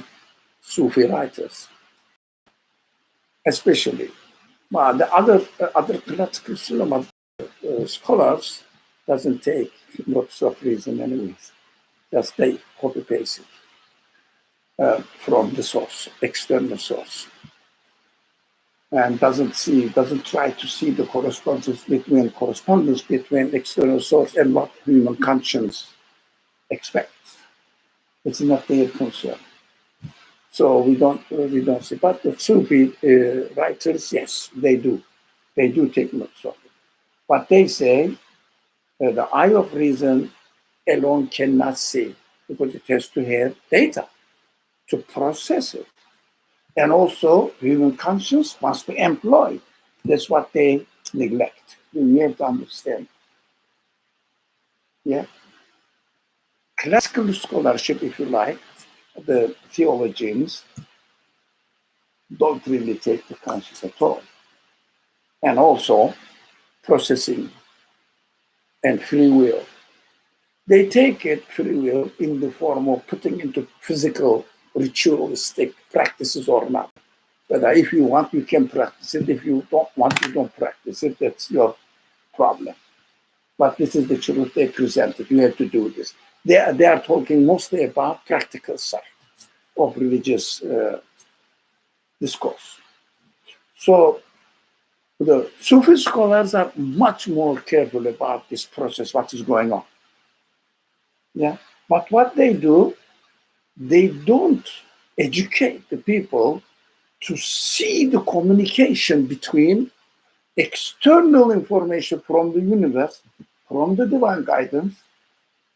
A: Sufi writers, especially. The other classical scholars doesn't take lots of reason anyways. Just they copy paste it from the source, external source, and doesn't try to see the correspondence between external source and what human conscience expects. It's not their concern. So we don't see. But the Sufi writers, yes, they do take notes of it. But they say the eye of reason alone cannot see, because it has to have data to process it. And also, human conscience must be employed. That's what they neglect. You have to understand. Yeah. Classical scholarship, if you like, the theologians don't really take the conscience at all. And also, processing and free will. They take it, free will, in the form of putting into physical, ritualistic practices or not. But if you want, you can practice it. If you don't want, you don't practice it. That's your problem. But this is the truth they presented. You have to do this. They are talking mostly about practical side of religious discourse. So the Sufi scholars are much more careful about this process, what is going on. Yeah. But what they do, they don't educate the people to see the communication between external information from the universe, from the divine guidance,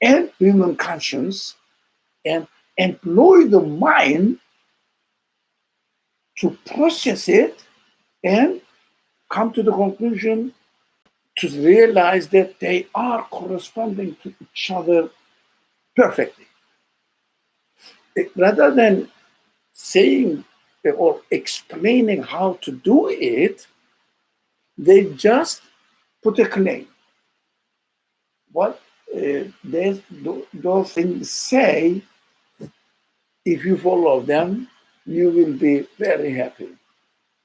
A: and human conscience, and employ the mind to process it and come to the conclusion to realize that they are corresponding to each other perfectly. Rather than saying or explaining how to do it, they just put a claim. What those things say, if you follow them, you will be very happy.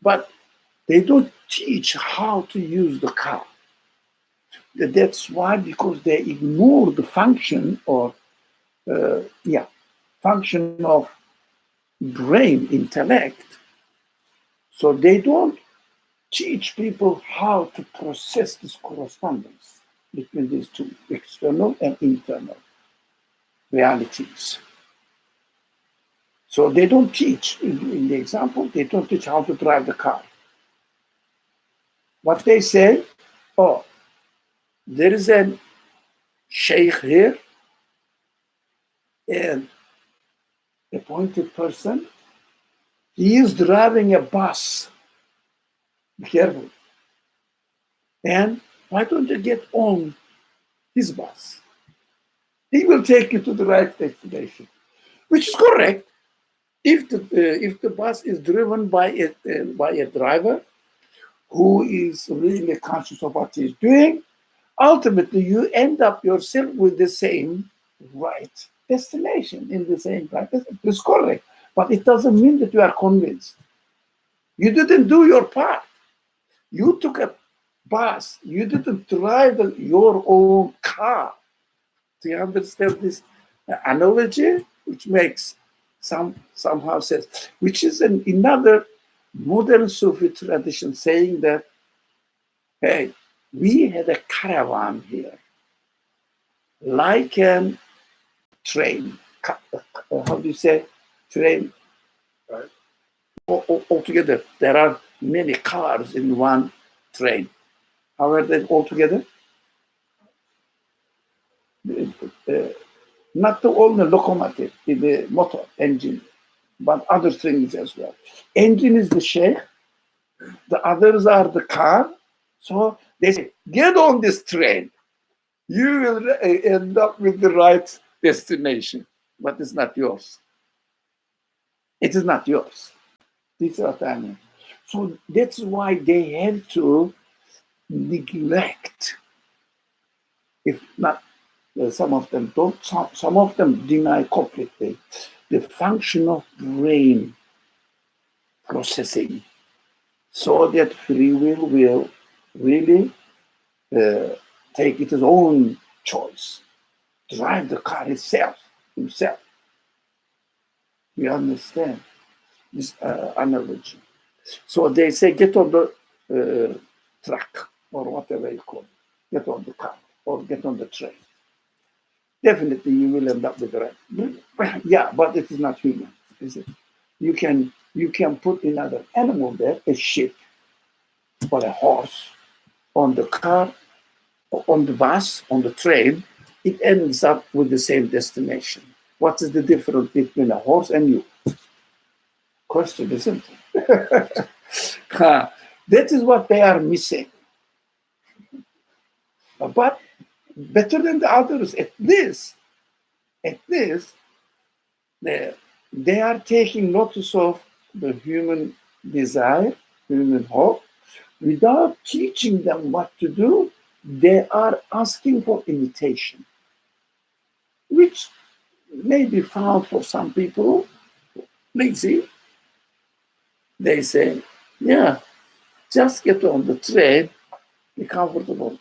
A: But they don't teach how to use the car. That's why, because they ignore the function or function of brain intellect. So they don't teach people how to process this correspondence between these two, external and internal realities. So they don't teach, in the example, they don't teach how to drive the car. What they say, oh, there is a sheikh here, and appointed person, he is driving a bus. Be careful. And why don't you get on his bus? He will take you to the right destination, which is correct. If the bus is driven by a driver who is really conscious of what he's doing, ultimately you end up yourself with the same right destination in the same right. It's correct, but it doesn't mean that you are convinced. You didn't do your part. You took a bus. You didn't drive your own car. Do you understand this analogy? Which makes somehow sense. Which is another modern Sufi tradition saying that, hey, we had a caravan here, like a train. How do you say train?
B: Right.
A: Altogether, there are many cars in one train. How are they altogether? Not only locomotive, the motor engine, but other things as well. Engine is the sheikh, the others are the car. So they say, get on this train. You will end up with the right destination, but it's not yours. It is not yours. This is what I mean. So that's why they have to neglect, if not, some of them don't, some of them deny completely the function of brain processing, so that free will really take its own choice, drive the car himself. You understand this analogy? So they say, get on the truck or whatever you call it, get on the car or get on the train. Definitely you will end up with the right. Yeah, but it is not human, is it? You can put another animal there, a sheep or a horse, on the car, on the bus, on the train. It ends up with the same destination. What is the difference between a horse and you? Question, isn't it? That is what they are missing. But better than the others, at least, they are taking notice of the human desire, human hope, without teaching them what to do. They are asking for imitation, which may be found for some people lazy. They say, yeah, just get on the train, be comfortable.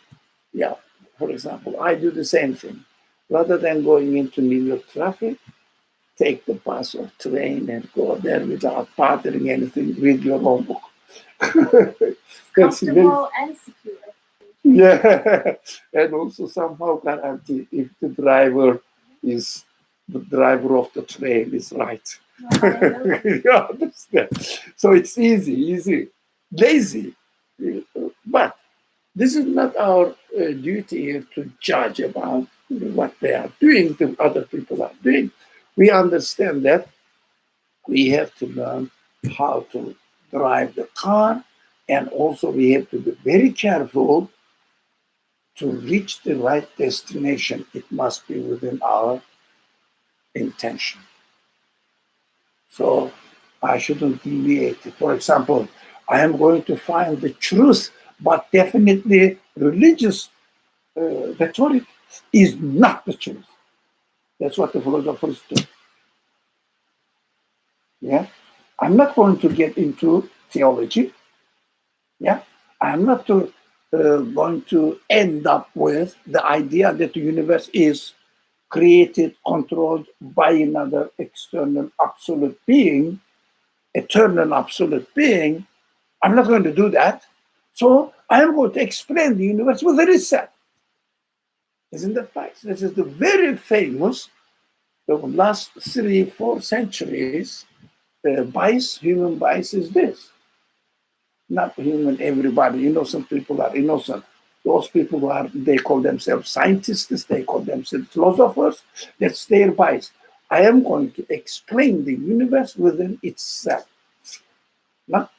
A: Yeah, for example, I do the same thing. Rather than going into New York traffic, take the bus or train and go there without bothering anything, read your own book. That's very,
C: Comfortable and secure.
A: yeah, and also somehow guarantee if the driver of the train is right.
C: Reliability.
A: You understand? So it's easy, lazy. But this is not our duty here to judge about what they are doing, the other people are doing. We understand that we have to learn how to drive the car, and also we have to be very careful to reach the right destination. It must be within our intention. So I shouldn't deviate. For example, I am going to find the truth, but definitely religious rhetoric is not the truth. That's what the philosophers do. Yeah, I'm not going to get into theology. Yeah, I'm not going to end up with the idea that the universe is created, controlled by another external absolute being, eternal absolute being. I'm not going to do that. So I am going to explain the universe within itself. Isn't that right? This is the very famous, the last 3-4 centuries, bias, human bias is this. Not human, everybody. Innocent people are innocent. Those people who are, they call themselves scientists, they call themselves philosophers, that's their bias. I am going to explain the universe within itself, not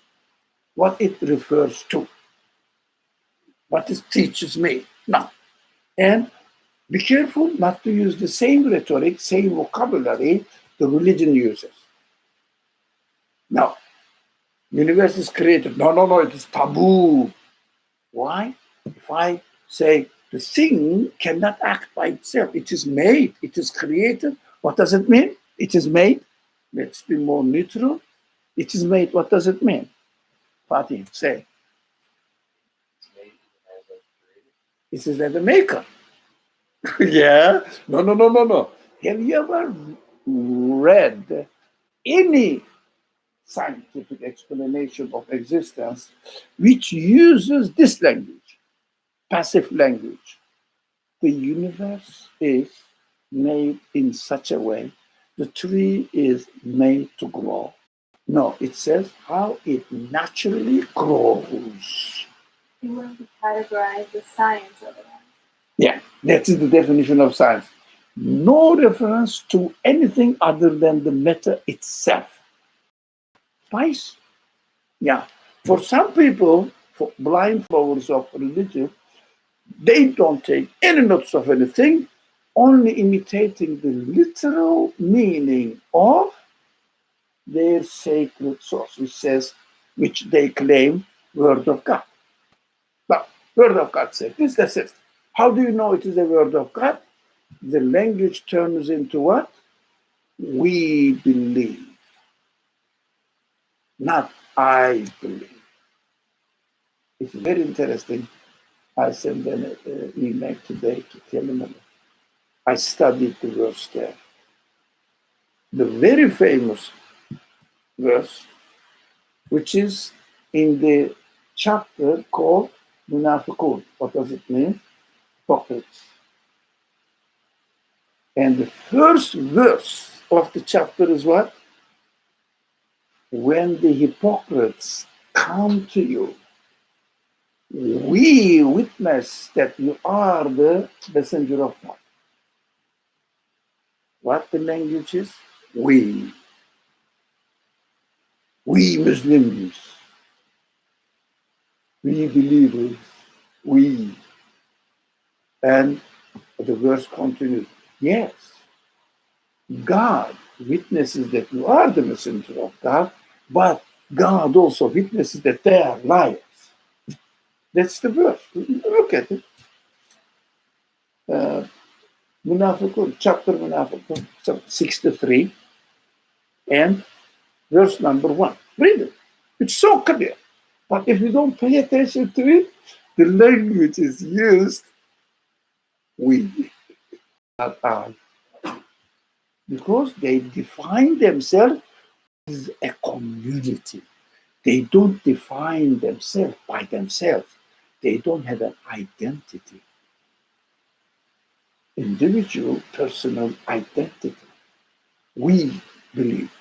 A: what it refers to, what it teaches me. No. And be careful not to use the same rhetoric, same vocabulary the religion uses. No, universe is created. No, it is taboo. Why? If I say the thing cannot act by itself, it is made, it is created. What does it mean? It is made. Let's be more neutral. It is made. What does it mean? Fatih, say.
B: It's made as a creator.
A: It is like the maker. Yeah. No. Have you ever read any scientific explanation of existence which uses this language, passive language? The universe is made in such a way, the tree is made to grow. No, it says how it naturally grows.
C: You wouldn't categorize the science of it.
A: Yeah, that is the definition of science. No reference to anything other than the matter itself. Twice. Yeah. For some people, for blind followers of religion, they don't take any notes of anything, only imitating the literal meaning of their sacred source, which they claim, Word of God. But Word of God said this, that's it. How do you know it is the Word of God? The language turns into what? We believe, not I believe. It's very interesting. I sent an email today to tell them I studied the verse there. The very famous verse, which is in the chapter called Munafiqun. What does it mean? Hypocrites. And the first verse of the chapter is what? When the hypocrites come to you, we witness that you are the messenger of God. What the language is? We Muslims, we believers, we. And the verse continues, yes, God witnesses that you are the messenger of God, but God also witnesses that they are liars. That's the verse. Look at it. Munafiqun, chapter Munafiqun, 63, and verse number 1. Read it. It's so clear. But if you don't pay attention to it, the language is used, we, not I. Because they define themselves as a community. They don't define themselves by themselves. They don't have an identity. Individual, personal identity. We believe.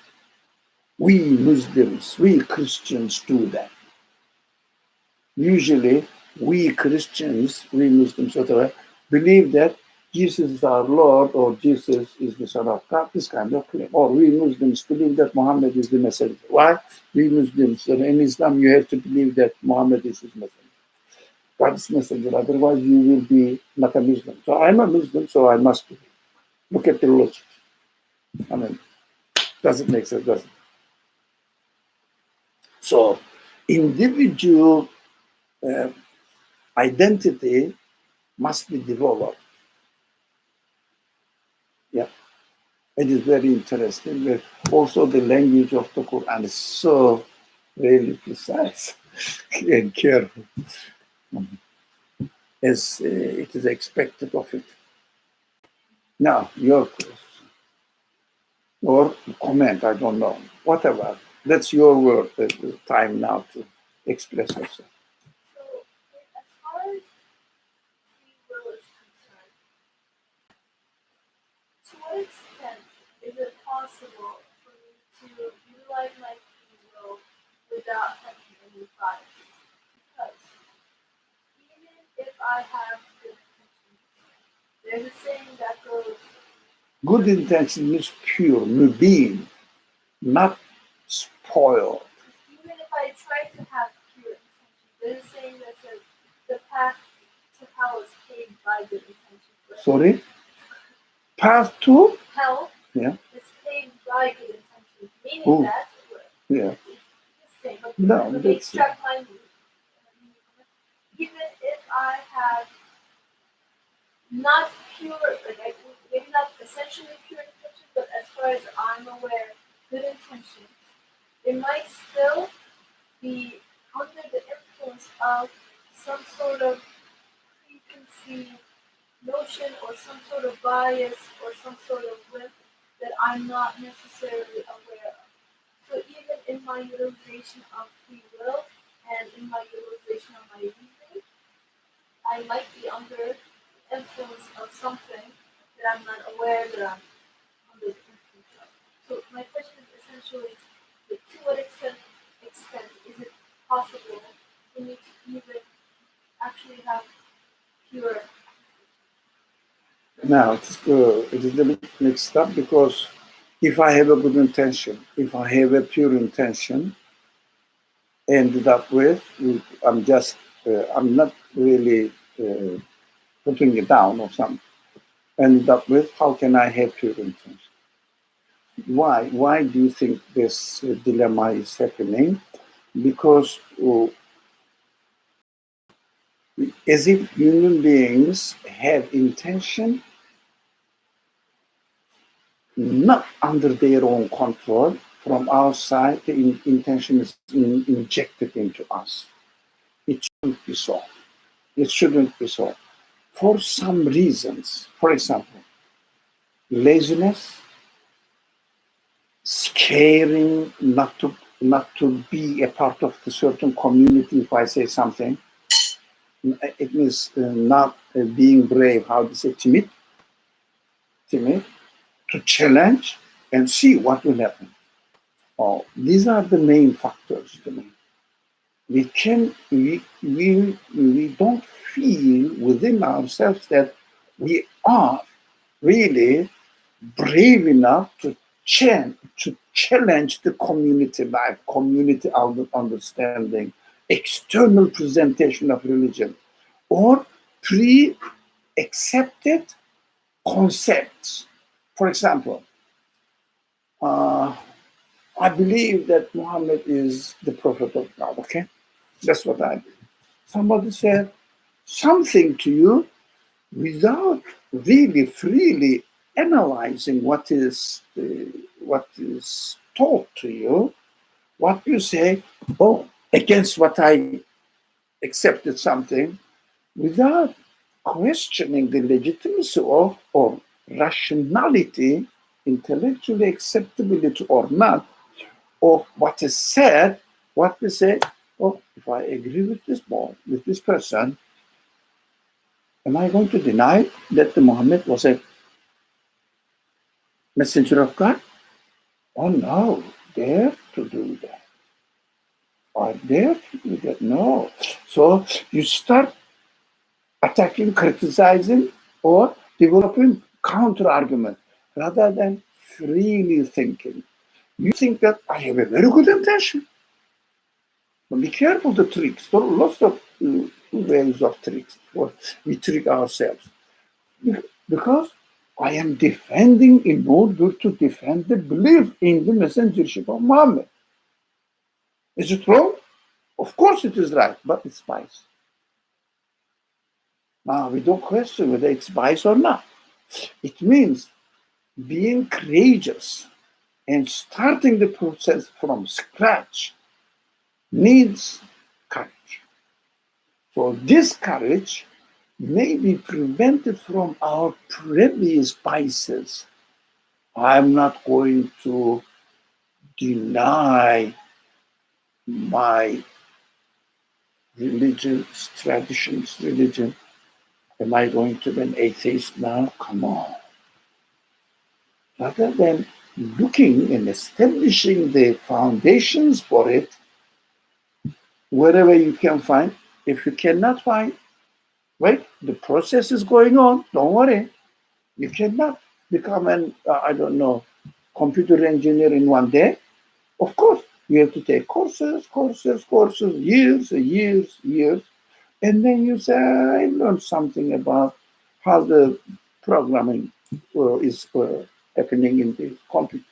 A: We Muslims, we Christians do that. Usually, we Christians, we Muslims, whatever, believe that Jesus is our Lord or Jesus is the Son of God, this kind of claim. Or we Muslims believe that Muhammad is the messenger. Why? We Muslims, in Islam, you have to believe that Muhammad is his messenger. God's messenger, otherwise you will be not a Muslim. So I'm a Muslim, so I must believe. Look at the logic. I mean, doesn't make sense, does it? So, individual identity must be developed. Yeah, it is very interesting. Also, the language of the Quran is so really precise and careful, as it is expected of it. Now, your question or comment, I don't know, whatever. That's your word, time now to express yourself.
C: So, as far as free will is concerned, to what extent is it possible for me to utilize my free will without having any biases? Because even if I have good intentions, there's a saying that goes,
A: Good intention is pure, mubin, not spoiled.
C: even if I try to have pure intentions, there's a saying that says the path to hell is paved by good intentions. Right?
A: Sorry? Path to?
C: Hell
A: Yeah.
C: is paved by good intentions, meaning
A: Oh.
C: that
A: Yeah.
C: it's the same, but
A: No,
C: let me
A: that's
C: extract my even if I have not pure, like maybe not essentially pure intentions, but as far as I'm aware, good intentions, it might still be under the influence of some sort of preconceived notion or some sort of bias or some sort of whim that I'm not necessarily aware of. So even in my utilization of free will and in my utilization of my reasoning, I might be under the influence of something that I'm not aware that I'm under the influence of. So my question is essentially, to what extent is it possible for me to even actually have pure?
A: Now, it is a bit mixed up because if I have a good intention, if I have a pure intention, ended up with, I'm not really putting it down or something. Ended up with, how can I have pure intention? Why? Why do you think this dilemma is happening? Because as if human beings have intention not under their own control. From outside, the intention is injected into us. It shouldn't be so. It shouldn't be so. For some reasons, for example, laziness, scaring not to be a part of the certain community. If I say something, it means not being brave. How to say timid, to challenge and see what will happen. Oh, these are the main factors to me. We don't feel within ourselves that we are really brave enough to challenge the community life, community understanding, external presentation of religion, or pre-accepted concepts. For example, I believe that Muhammad is the prophet of God, okay? That's what I believe. Somebody said something to you without really freely analyzing what is taught to you, what you say, oh, against what I accepted something, without questioning the legitimacy of or rationality, intellectually acceptability or not, of what is said, What we say, oh, if I agree with this boy, with this person, am I going to deny that Muhammad was a messenger of God? Oh no, dare to do that. I dare to do that. No. So you start attacking, criticizing, or developing counter argument rather than freely thinking. You think that I have a very good intention. But be careful the tricks. There are lots of ways of tricks. We trick ourselves. Because I am defending in order to defend the belief in the messengership of Muhammad. Is it wrong? Of course it is right, but it's bias. Now we don't question whether it's bias or not. It means being courageous and starting the process from scratch needs courage. So this courage may be prevented from our previous biases. I'm not going to deny my religion, traditions, religion. Am I going to be an atheist now? Come on. Rather than looking and establishing the foundations for it, wherever you can find, if you cannot find, wait, the process is going on, don't worry. You cannot become an, computer engineer in one day. Of course, you have to take courses, years. And then you say, I learned something about how the programming is happening in the computer.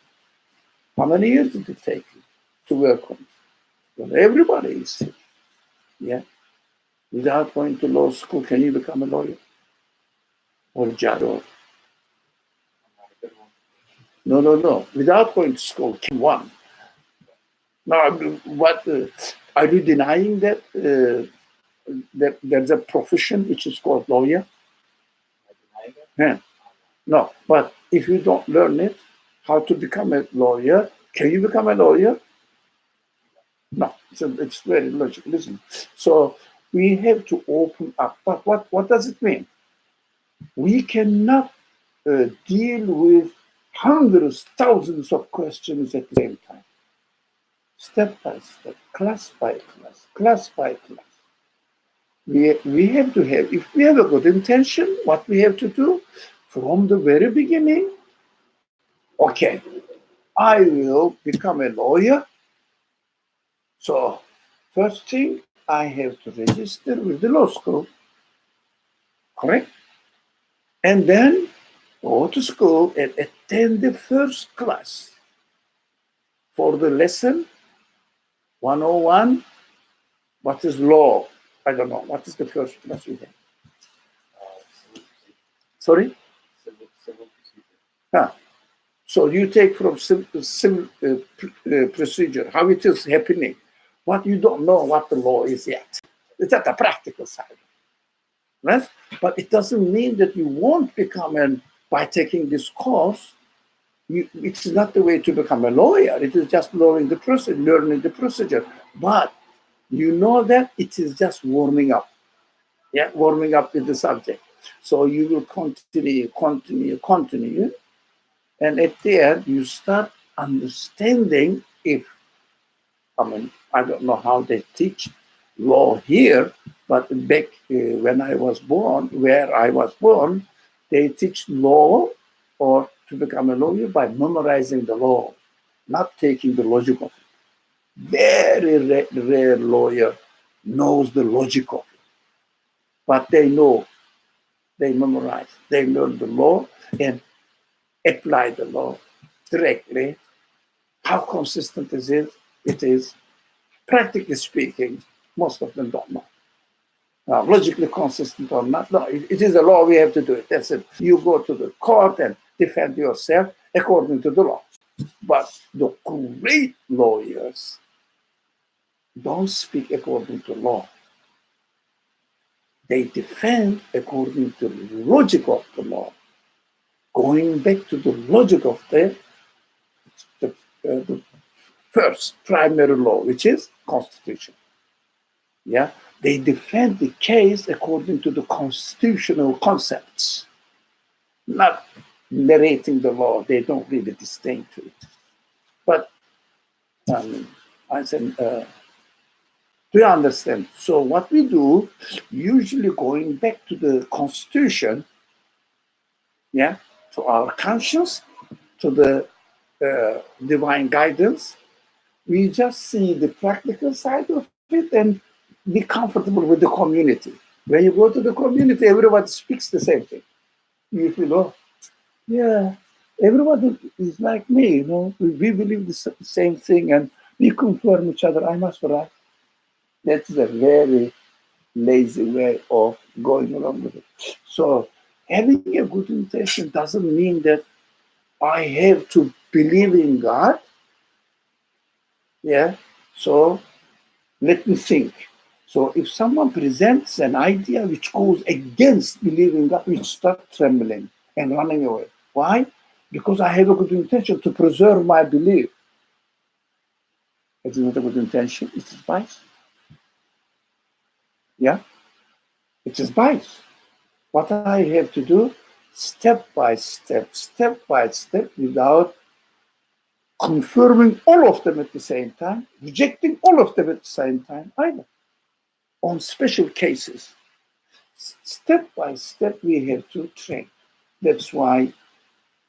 A: How many years did it take you to work on it? Well, everybody is sick. Yeah. Without going to law school, can you become a lawyer? Or a judge? No. Without going to school, can one? Now, what are you denying that that there's a profession which is called lawyer? Yeah. No, but if you don't learn it, how to become a lawyer, can you become a lawyer? No, so it's very logical, listen. So we have to open up. But what does it mean? We cannot deal with hundreds, thousands of questions at the same time. Step by step, class by class. We have to have, if we have a good intention, what we have to do from the very beginning, okay, I will become a lawyer. So first thing, I have to register with the law school, correct? And then go to school and attend the first class for the lesson 101. What is law? I don't know. What is the first class you have? Sorry?
B: Civil procedure.
A: Huh. So you take from civil procedure, how it is happening. What you don't know what the law is yet. It's at the practical side. Right? But it doesn't mean that you won't become by taking this course. It's not the way to become a lawyer. It is just learning the procedure. But you know that it is just warming up. Yeah, warming up with the subject. So you will continue. And at the end, you start understanding I don't know how they teach law here, but back when I was born, where I was born, they teach law or to become a lawyer by memorizing the law, not taking the logic of it. Very rare lawyer knows the logic of it, but they know, they memorize, they learn the law and apply the law directly. How consistent is it? It is. Practically speaking, most of them don't know. Logically consistent or not, no, it is a law, we have to do it. That's it. You go to the court and defend yourself according to the law. But the great lawyers don't speak according to law. They defend according to the logic of the law. Going back to the logic of the first primary law, which is Constitution. Yeah, they defend the case according to the constitutional concepts, not narrating the law. They don't really disdain to it. But I said, do you understand? So what we do, usually going back to the Constitution, yeah, to our conscience, to the divine guidance, we just see the practical side of it and be comfortable with the community. When you go to the community, everybody speaks the same thing. You feel, oh, yeah, everybody is like me, you know. We believe the same thing and we confirm each other. I must right. That's a very lazy way of going along with it. So having a good intention doesn't mean that I have to believe in God. Yeah. So let me think. So if someone presents an idea which goes against believing God, we start trembling and running away. Why? Because I have a good intention to preserve my belief. It's not a good intention, it's vice. Yeah? It is vice. What I have to do, step by step, without confirming all of them at the same time, rejecting all of them at the same time either. On special cases, step by step, we have to train. That's why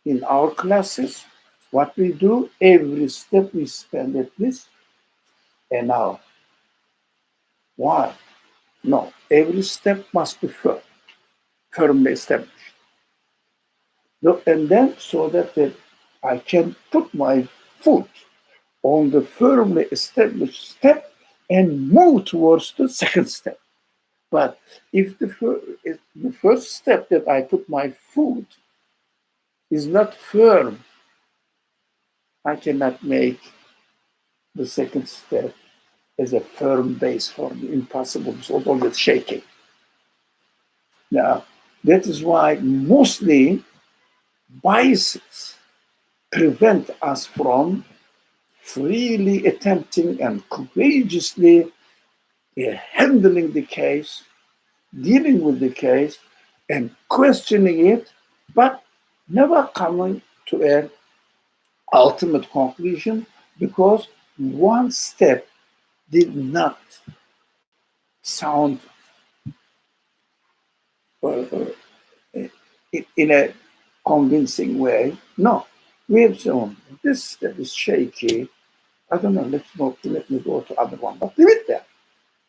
A: in our classes, what we do, every step we spend at least an hour. Why? No, every step must be firmly established. And then so that I can put my foot on the firmly established step and move towards the second step. But if the first step that I put my foot is not firm, I cannot make the second step as a firm base for me. Impossible. It's always shaking. Now, that is why mostly biases prevent us from freely attempting and courageously handling the case, dealing with the case, and questioning it, but never coming to an ultimate conclusion because one step did not sound in a convincing way. No, we have shown this step is shaky. I don't know, let me go to other one, but leave it there.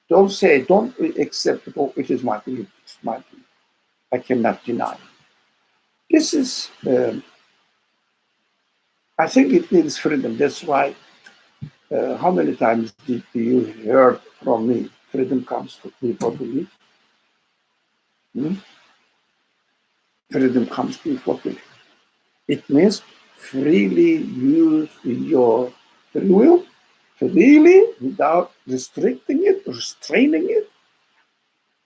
A: Don't say, don't accept it, oh, it is my belief, it's my belief. I cannot deny. This is, I think it needs freedom. That's why, how many times did you hear from me, freedom comes before belief? Freedom comes before belief. It means freely use your free will, freely, without restricting it, restraining it,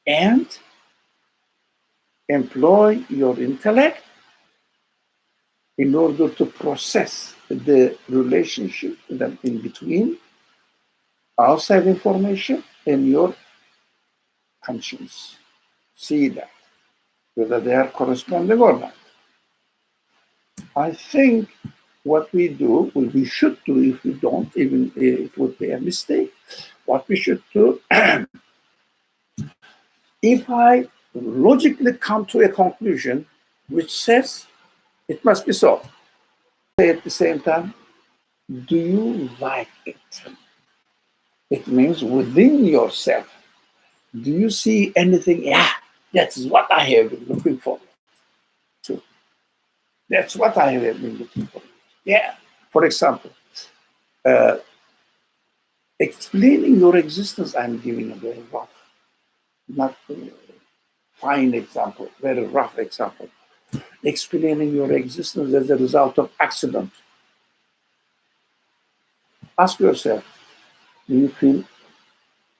A: and employ your intellect in order to process the relationship in between outside information and your conscience. See that, whether they are corresponding or not. I think what we do, what we should do if we don't, even if it would be a mistake, what we should do, if I logically come to a conclusion which says it must be so, say at the same time, do you like it? It means within yourself, do you see anything? Yeah, that's what I have been looking for. To. That's what I have been looking for. Yeah. For example, explaining your existence, I'm giving a very rough, not fine example, very rough example. Explaining your existence as a result of accident. Ask yourself, do you feel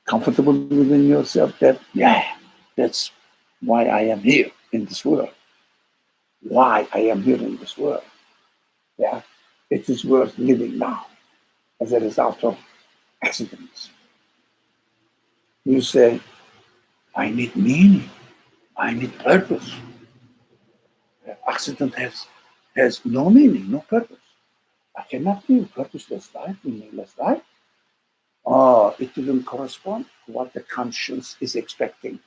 A: comfortable within yourself that, yeah, that's why I am here in this world? Why I am here in this world? Yeah, it is worth living now. as a result of accidents. You say, I need meaning, I need purpose. Accident has no meaning, no purpose. I cannot live purposeless life, meaningless life. Oh, it didn't correspond to what the conscience is expecting.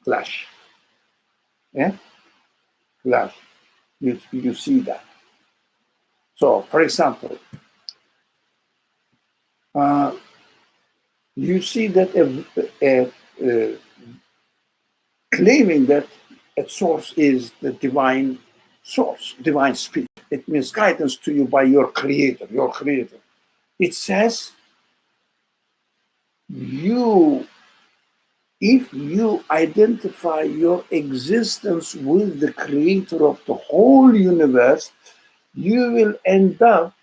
A: Clash. Yeah? Clash. You see that. So, for example, you see that claiming that a source is the divine source, divine spirit. It means guidance to you by your creator, your creator. It says if you identify your existence with the creator of the whole universe, you will end up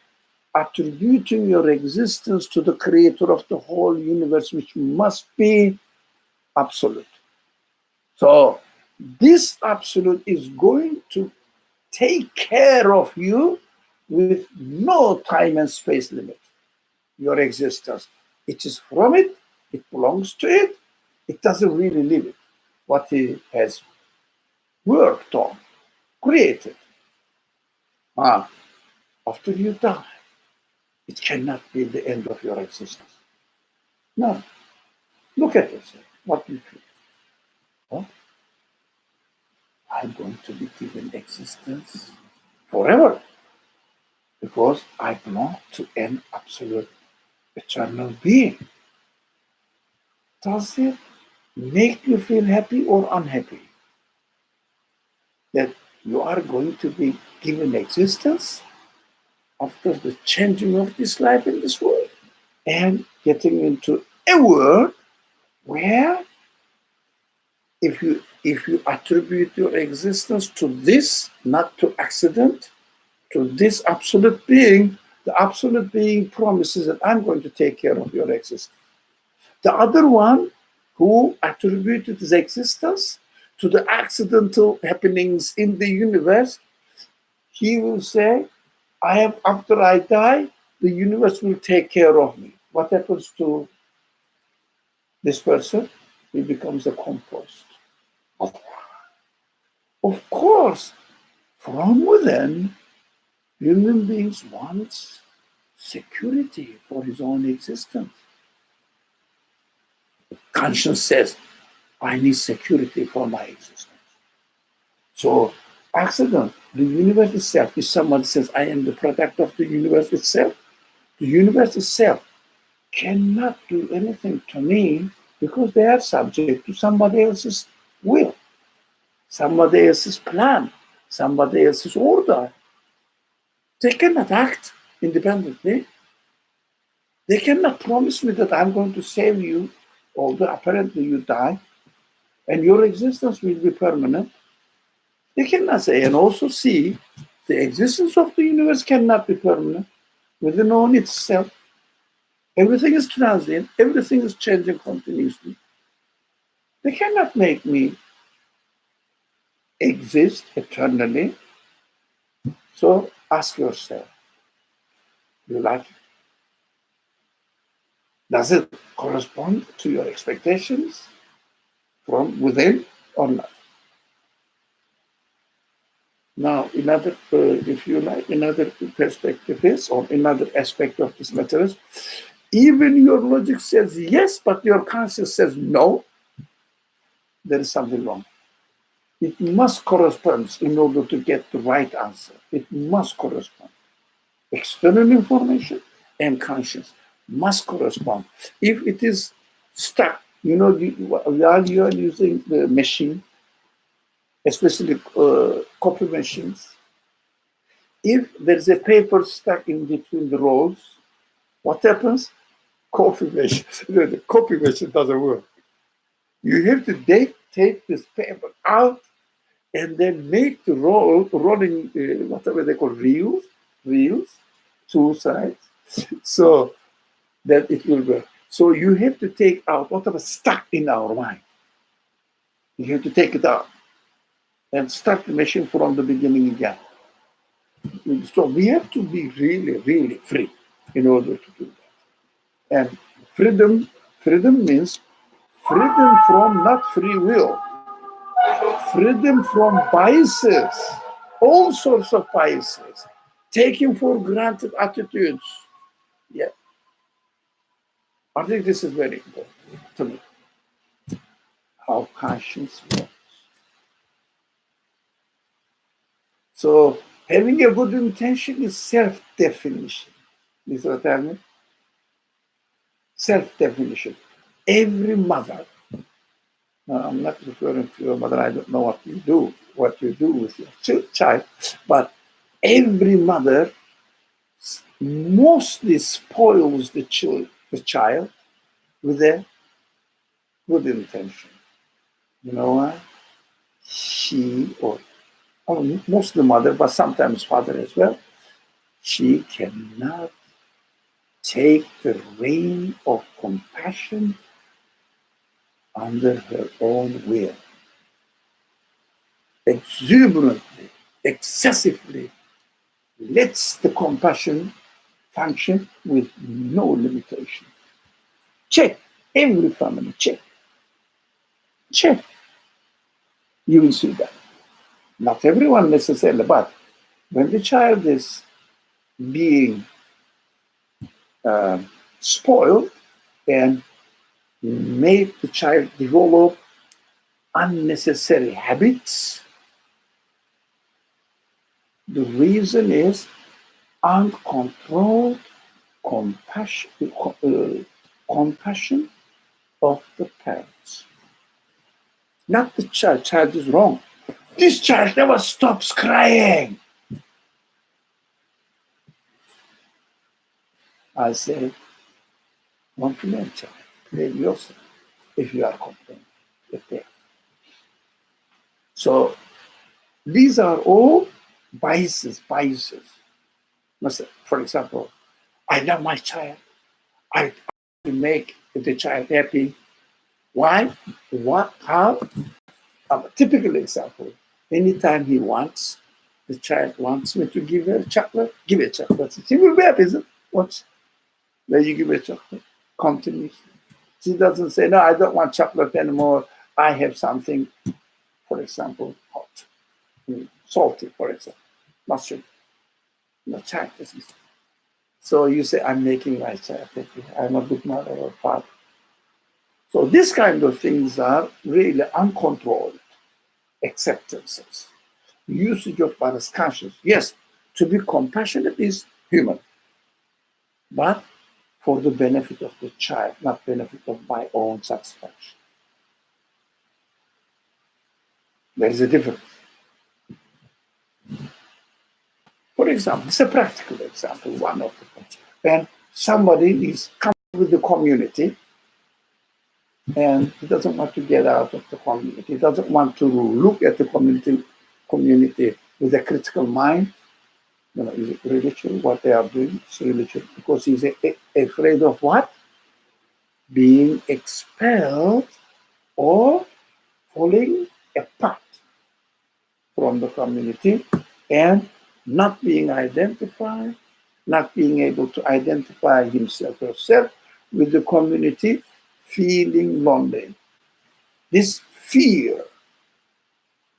A: attributing your existence to the creator of the whole universe, which must be absolute. So this absolute is going to take care of you with no time and space limit, your existence. It is from it, it belongs to it, it doesn't really live it. What it has worked on, created. After you die, it cannot be the end of your existence. No. Look at yourself. What do you feel? Huh? I'm going to be given existence forever because I belong to an absolute eternal being. Does it make you feel happy or unhappy that you are going to be given existence after the changing of this life in this world and getting into a world where if you attribute your existence to this, not to accident, to this absolute being, the absolute being promises that I'm going to take care of your existence. The other one who attributed his existence to the accidental happenings in the universe, he will say, after I die, the universe will take care of me. What happens to this person? He becomes a compost. Of course, from within, human beings want security for his own existence. Conscience says, I need security for my existence. So, accident, the universe itself, if someone says, I am the product of the universe itself, the universe itself cannot do anything to me because they are subject to somebody else's will, somebody else's plan, somebody else's order. They cannot act independently. They cannot promise me that I'm going to save you, although apparently you die, and your existence will be permanent. They cannot say, and also see, the existence of the universe cannot be permanent within on itself. Everything is transient, everything is changing continuously. They cannot make me exist eternally. So ask yourself, you like it? Does it correspond to your expectations from within or not? Now, another, if you like, another perspective is, or another aspect of this matter is, even your logic says yes, but your conscience says no, there is something wrong. It must correspond in order to get the right answer. It must correspond. External information and conscience must correspond. If it is stuck, while you are using the machine, especially copy machines, if there's a paper stuck in between the rolls, what happens? Copy machine. The copy machine doesn't work. You have to take this paper out and then make the rolling, whatever they call reels, two sides, so that it will work. So you have to take out whatever stuck in our mind. You have to take it out and start the machine from the beginning again. So we have to be really, really free. in order to do that. And freedom means freedom from not free will, freedom from biases, all sorts of biases, taking for granted attitudes. Yeah, I think this is very important to me, how conscience works. So having a good intention is self-definition. This is what I mean? Self-definition. Every mother, now I'm not referring to your mother, I don't know what you do with your child, but every mother mostly spoils the child with a good intention. You know why? She, or mostly mother, but sometimes father as well, she cannot take the reign of compassion under her own will. Exuberantly, excessively lets the compassion function with no limitation. Check every family, check. You will see that. Not everyone necessarily, but when the child is being spoiled and make the child develop unnecessary habits, the reason is uncontrolled compassion, compassion of the parents. Not the child. Child is wrong. This child never stops crying. I say, don't blame child. Blame yourself if you are complaining. So these are all biases. For example, I love my child. I make the child happy. Why? What? How? A typical example. Anytime the child wants me to give her chocolate, give her chocolate. She will be happy. What? When you give her chocolate, continuously. She doesn't say, no, I don't want chocolate anymore. I have something, for example, hot, salty, for example, mustard. No child doesn't. So you say, I'm making my child happy. I'm a good mother or father. So these kind of things are really uncontrolled acceptances. Usage of one's conscience. Yes, to be compassionate is human, but for the benefit of the child, not benefit of my own satisfaction. There is a difference. For example, it's a practical example, one of them. When somebody is coming with the community and he doesn't want to get out of the community, he doesn't want to look at the community with a critical mind. Is it religion? What they are doing is religion, because he's afraid of what? Being expelled or falling apart from the community and not being identified, not being able to identify himself or herself with the community, feeling lonely. This fear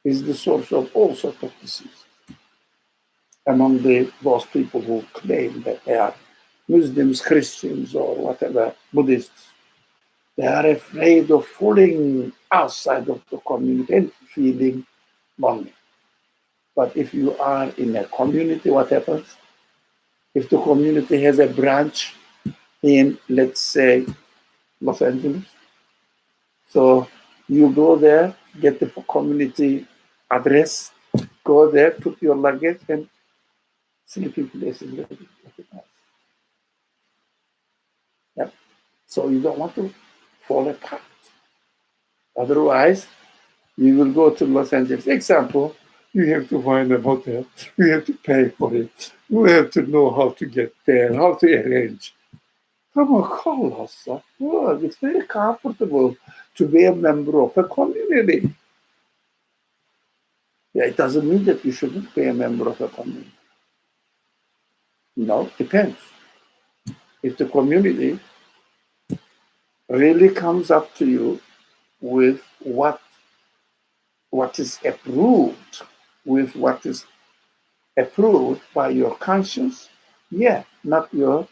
A: is the source of all sorts of diseases among those people who claim that they are Muslims, Christians, or whatever, Buddhists. They are afraid of falling outside of the community and feeling lonely. But if you are in a community, what happens? If the community has a branch in, let's say, Los Angeles, so you go there, get the community address, go there, put your luggage, and sleeping place is ready. Yep. So you don't want to fall apart. Otherwise, you will go to Los Angeles. Example, you have to find a hotel. You have to pay for it. You have to know how to get there, how to arrange. Come on, call us. Well, it's very comfortable to be a member of a community. Yeah, it doesn't mean that you shouldn't be a member of a community. No, depends. if the community really comes up to you with what is approved, with what is approved by your conscience, yeah, not your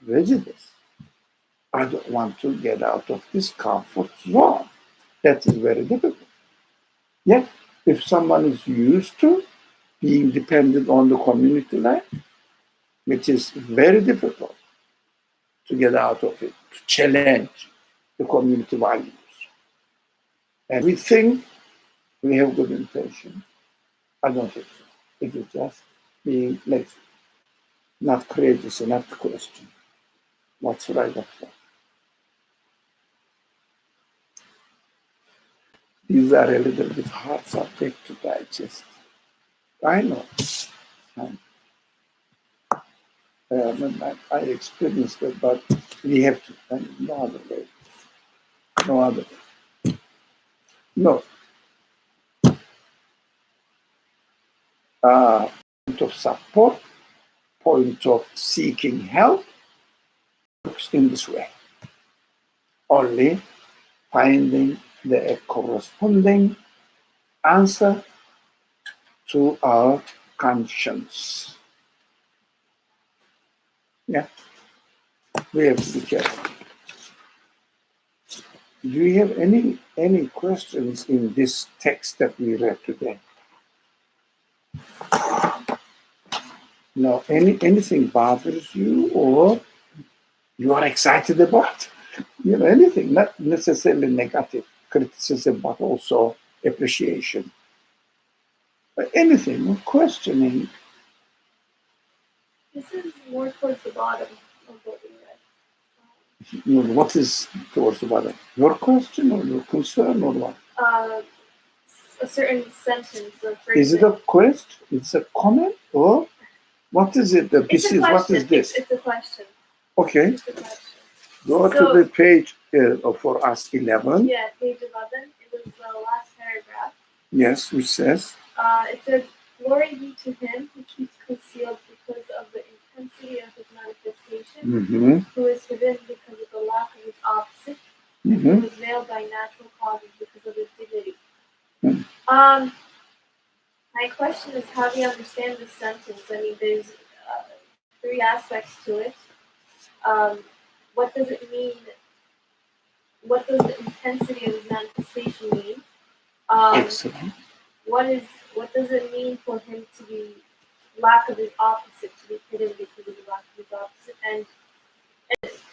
A: prejudice. I don't want to get out of this comfort zone. That is very difficult. Yeah, if someone is used to being dependent on the community life, it is very difficult to get out of it, to challenge the community values. And we think we have good intention. I don't think so. It is just being lazy, not courageous enough to question what's right or wrong. These are a little bit hard subject to digest. I know. Um, I experienced it, but we have to find no other way. No other way. No. Point of support, point of seeking help works in this way. Only finding the corresponding answer to our conscience. Yeah, we have to be careful. Do you have any questions in this text that we read today? No, anything bothers you or you are excited about? Anything, not necessarily negative criticism, but also appreciation. But anything, questioning.
C: This is more towards the bottom of what we read.
A: What is towards the bottom? Your question or your concern or what?
C: A certain sentence or phrase.
A: Is it a question? It's a comment or what is it? This is what is this?
C: It's a question.
A: Okay.
C: It's a question.
A: Go to the page for us 11.
C: Yeah, page 11. It was the last paragraph.
A: Yes, which says?
C: It says, "Glory be to him who keeps concealed because of the intensity of his manifestation, who is hidden because of the lack of his opposite, and who is veiled by natural causes because of his dignity." My question is, how do you understand this sentence? I mean, there's 3 aspects to it. What does it mean? What does the intensity of his manifestation mean?
A: Excellent.
C: What does it mean for him to be lack of his opposite, to be hidden because of the lack of his opposite? And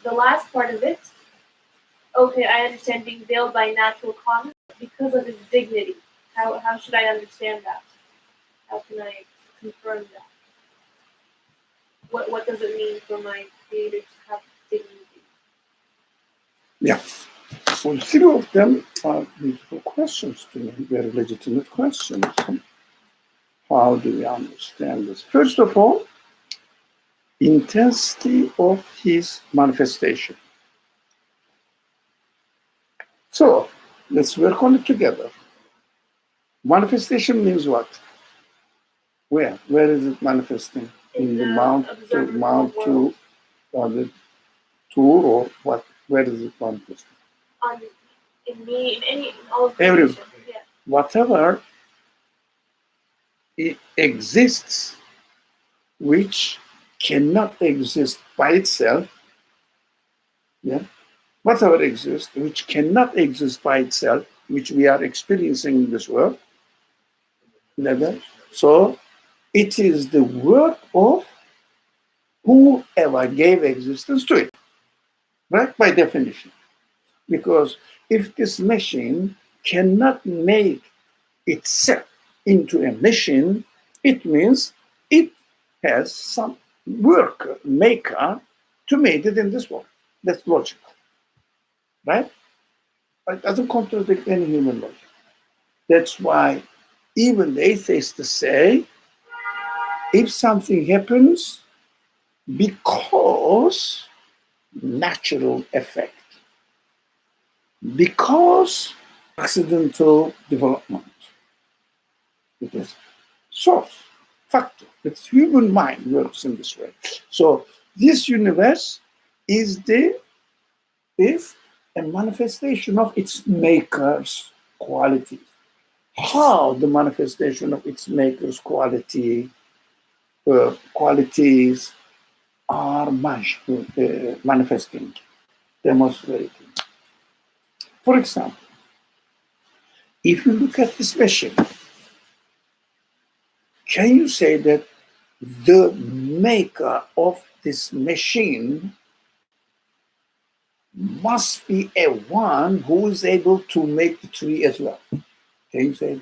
C: the last part of it, okay, I understand being veiled by natural causes because of his dignity. How should I understand that? How can I confirm that? What does it mean for my Creator to have dignity?
A: Yeah. Well, 3 of them are beautiful questions to me, very legitimate questions. How do we understand this? First of all, intensity of his manifestation. So, let's work on it together. Manifestation means what? Where? Where is it manifesting? In the Mount to or the tour or what? Where is it manifesting?
C: In me, in all of
A: Everywhere.
C: Yeah.
A: Whatever it exists, which cannot exist by itself. Yeah. Whatever exists, which cannot exist by itself, which we are experiencing in this world. Never. So it is the work of whoever gave existence to it, right? By definition. Because if this machine cannot make itself into a machine, it means it has some worker, maker, to make it in this world. That's logical, right? It doesn't contradict any human logic. That's why even the atheists say, if something happens because natural effect, because accidental development, it is source, factor. It's human mind works in this way. So this universe is a manifestation of its maker's quality. How the manifestation of its maker's qualities are manifesting, demonstrating. For example, if you look at this machine, can you say that the maker of this machine must be a one who is able to make the tree as well? Can you say,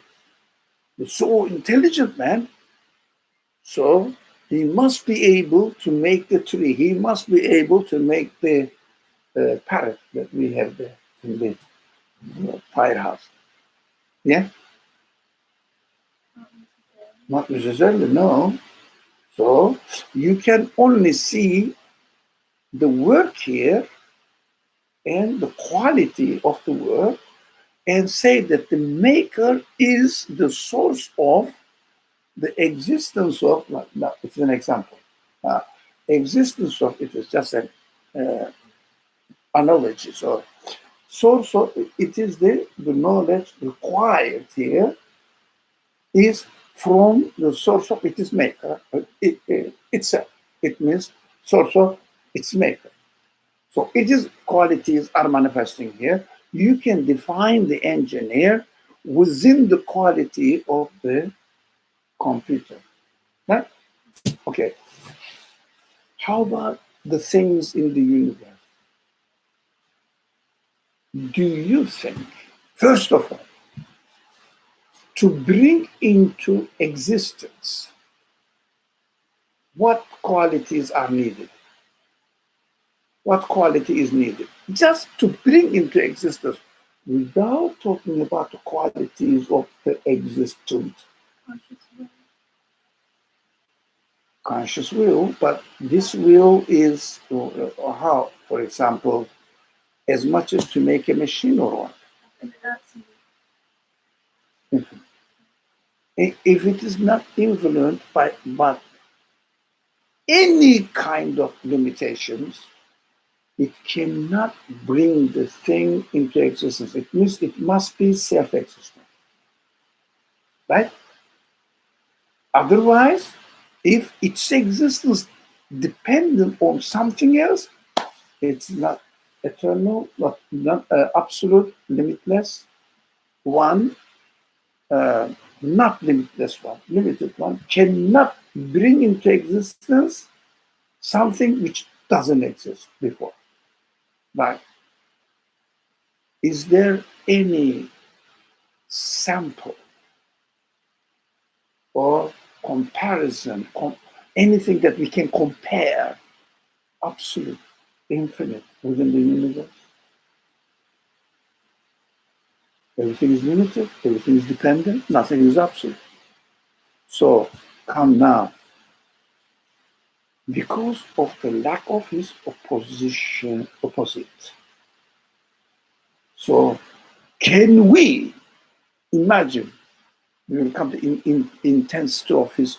A: so intelligent man, so he must be able to make the tree. He must be able to make the parrot that we have there in the firehouse. Yeah? Not necessarily, no. So you can only see the work here and the quality of the work and say that the maker is the source of the existence of, it's an example. Existence of it is just an analogy. So source of it is the knowledge required here is from the source of its maker itself. It means source of its maker. So its qualities are manifesting here. You can define the engineer within the quality of the computer. Right? Okay. How about the things in the universe? Do you think, first of all, to bring into existence, what qualities are needed? What quality is needed? Just to bring into existence, without talking about the qualities of the existent. Conscious will, but this will is how, for example, as much as to make a machine or what? If it is not influenced by but any kind of limitations, it cannot bring the thing into existence. It means it must be self-existent. Right? Otherwise, if its existence dependent on something else, it's not eternal, not absolute, limitless one, not limitless one, limited one, cannot bring into existence something which doesn't exist before. Right? Is there any sample or comparison, anything that we can compare absolute, infinite within the universe? Everything is limited, everything is dependent, nothing is absolute. So come now, because of the lack of his opposite. So can we imagine, we will come to intensity of his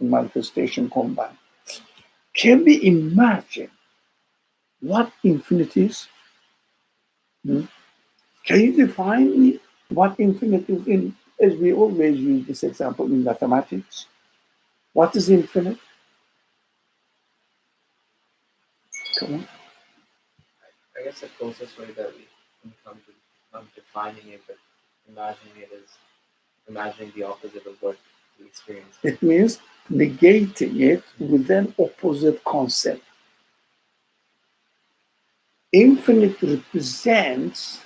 A: manifestation combined. Can we imagine what infinity is? Can you define me what infinite is in, as we always use this example in mathematics? What is infinite? Come on.
B: I guess the closest way that we can come to defining it, but imagining it is imagining the opposite of what we experience.
A: It means negating it with an opposite concept. Infinite represents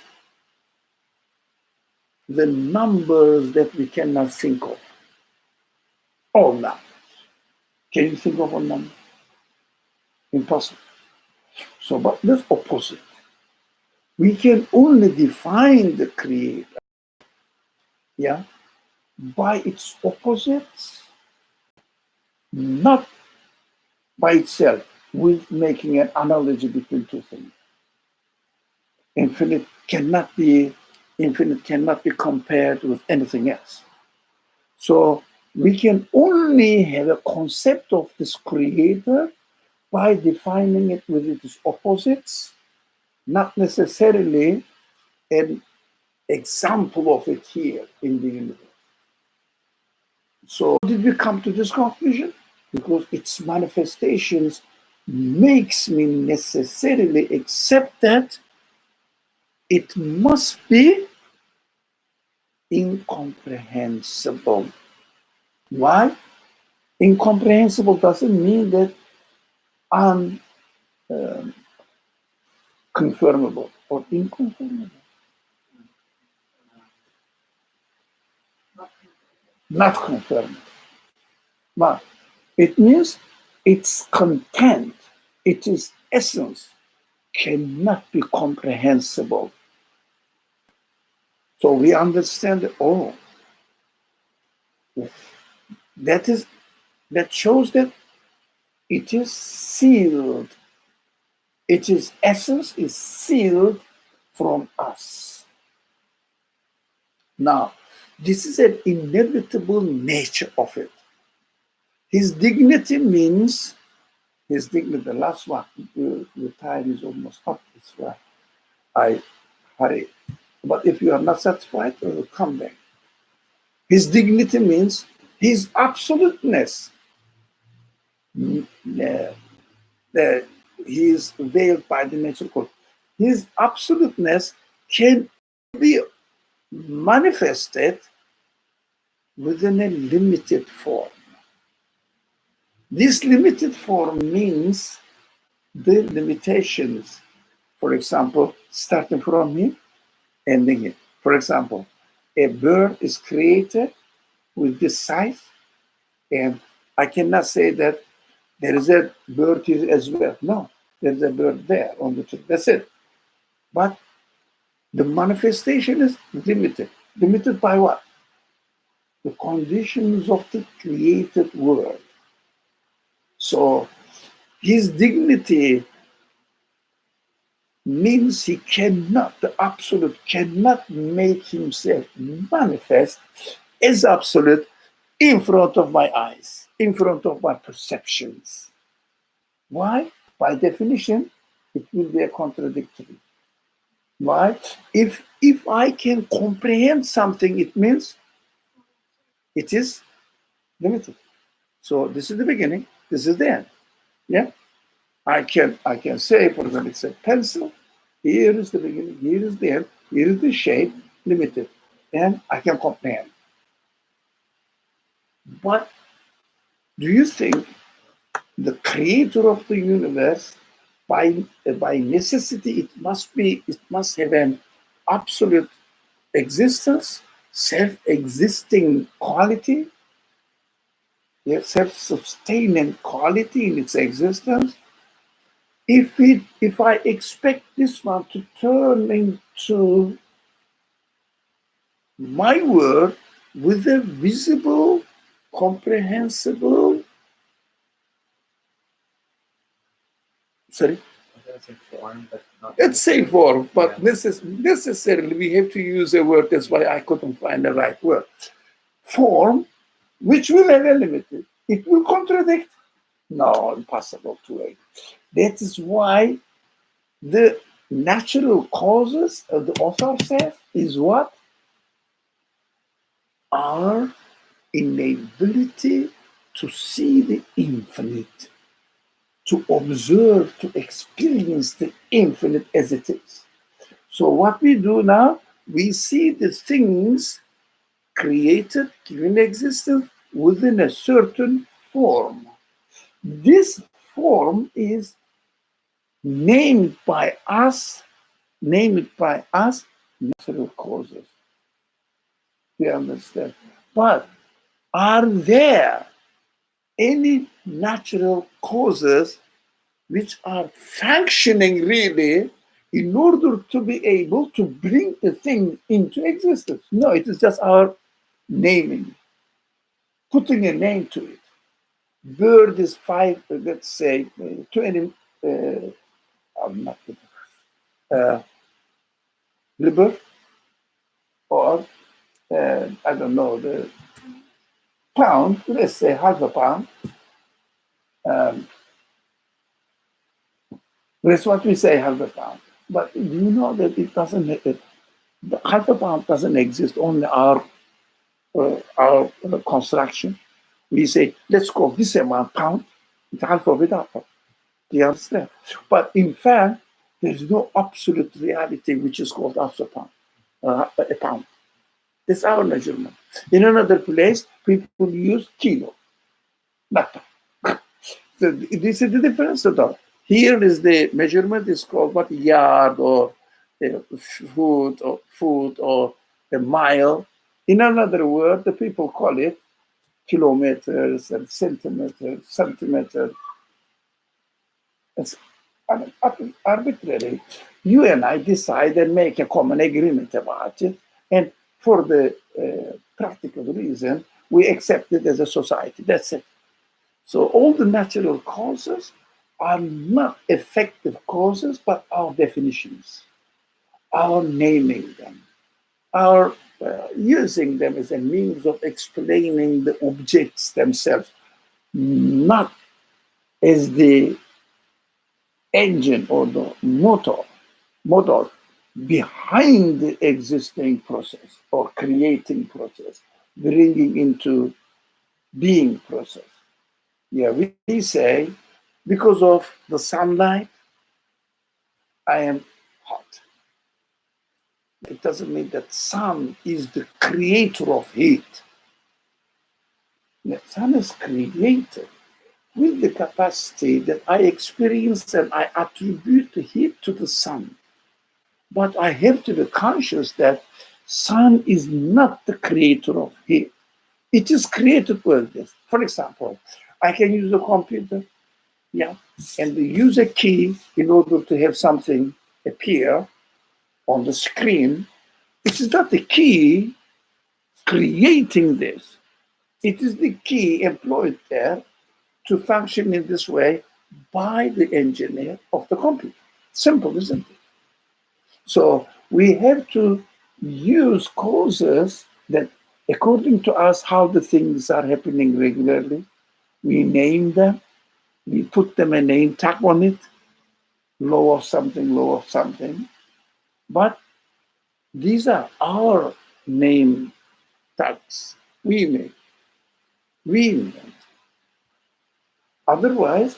A: the numbers that we cannot think of. All numbers. Can you think of a number? Impossible. So, but this opposite. We can only define the creator, yeah, by its opposites, not by itself, with making an analogy between two things. Infinite cannot be compared with anything else. So we can only have a concept of this creator by defining it with its opposites, not necessarily an example of it here in the universe. So did we come to this conclusion? Because its manifestations makes me necessarily accept that it must be incomprehensible. Why? Incomprehensible doesn't mean that unconfirmable or inconfirmable. Not confirmable. But it means its content, its essence cannot be comprehensible. So we understand that, oh, that shows that it is sealed. Its essence is sealed from us. Now, this is an inevitable nature of it. His dignity means, his dignity, the last one, the time is almost up, that's why I hurry. But if you are not satisfied, I will come back. His dignity means his absoluteness. He is veiled by the natural code. His absoluteness can be manifested within a limited form. This limited form means the limitations, for example, starting from here, ending here. For example, a bird is created with this size, and I cannot say that there is a bird here as well. No, there's a bird there on the tree. That's it. But the manifestation is limited. Limited by what? The conditions of the created world. So his dignity means he cannot, the absolute cannot make himself manifest as absolute in front of my eyes, in front of my perceptions. Why? By definition, it will be a contradictory. Why? If I can comprehend something, it means it is limited. So this is the beginning, this is the end. Yeah? I can say, for example, it's a pencil. Here is the beginning, here is the end, here is the shape, limited. And I can comprehend. But do you think the creator of the universe, by necessity, it must have an absolute existence, self-existing quality, self-sustaining quality in its existence? If I expect this one to turn into my word with a visible, comprehensible, sorry?
B: It's a form, but not
A: It's a form, but
B: Yeah.
A: necessarily we have to use a word. That's why I couldn't find the right word. Form, which will have a limit. It will contradict. No, impossible to wait. That is why the natural causes, the author says, is what? Our inability to see the infinite, to observe, to experience the infinite as it is. So what we do now, we see the things created, given existence within a certain form. This form is named by us natural causes. We understand. But are there any natural causes which are functioning really in order to be able to bring the thing into existence? No, it is just our naming, putting a name to it. Bird is let's say, 20, I'm not liver, or I don't know, the pound, let's say half a pound, That's what we say, half a pound. But do you know that it doesn't, the half a pound doesn't exist on our construction? We say, let's call this amount pound, it's half of it up. Do you understand? But in fact, there's no absolute reality which is called half a pound. That's our measurement. In another place, people use kilo, not pound. So this is the difference. Here is the measurement is called what, yard or foot or a mile. In another word, the people call it kilometers and centimeters. It's arbitrary. You and I decide and make a common agreement about it, and for the practical reason, we accept it as a society. That's it. So all the natural causes are not effective causes, but our definitions, our naming them, our using them as a means of explaining the objects themselves, not as the engine or the motor behind the existing process or creating process, bringing into being process. Yeah, we say, because of the sunlight, I am hot. It doesn't mean that sun is the creator of heat. The sun is created with the capacity that I experience and I attribute the heat to the sun. But I have to be conscious that sun is not the creator of heat. It is created with this. For example, I can use a computer, yeah, and use a key in order to have something appear on the screen. It is not the key creating this. It is the key employed there to function in this way by the engineer of the computer. Simple, isn't it? So we have to use causes that, according to us, how the things are happening regularly. We name them, we put them a name tag on it, law of something. But these are our name tags. We make, we invent. Otherwise,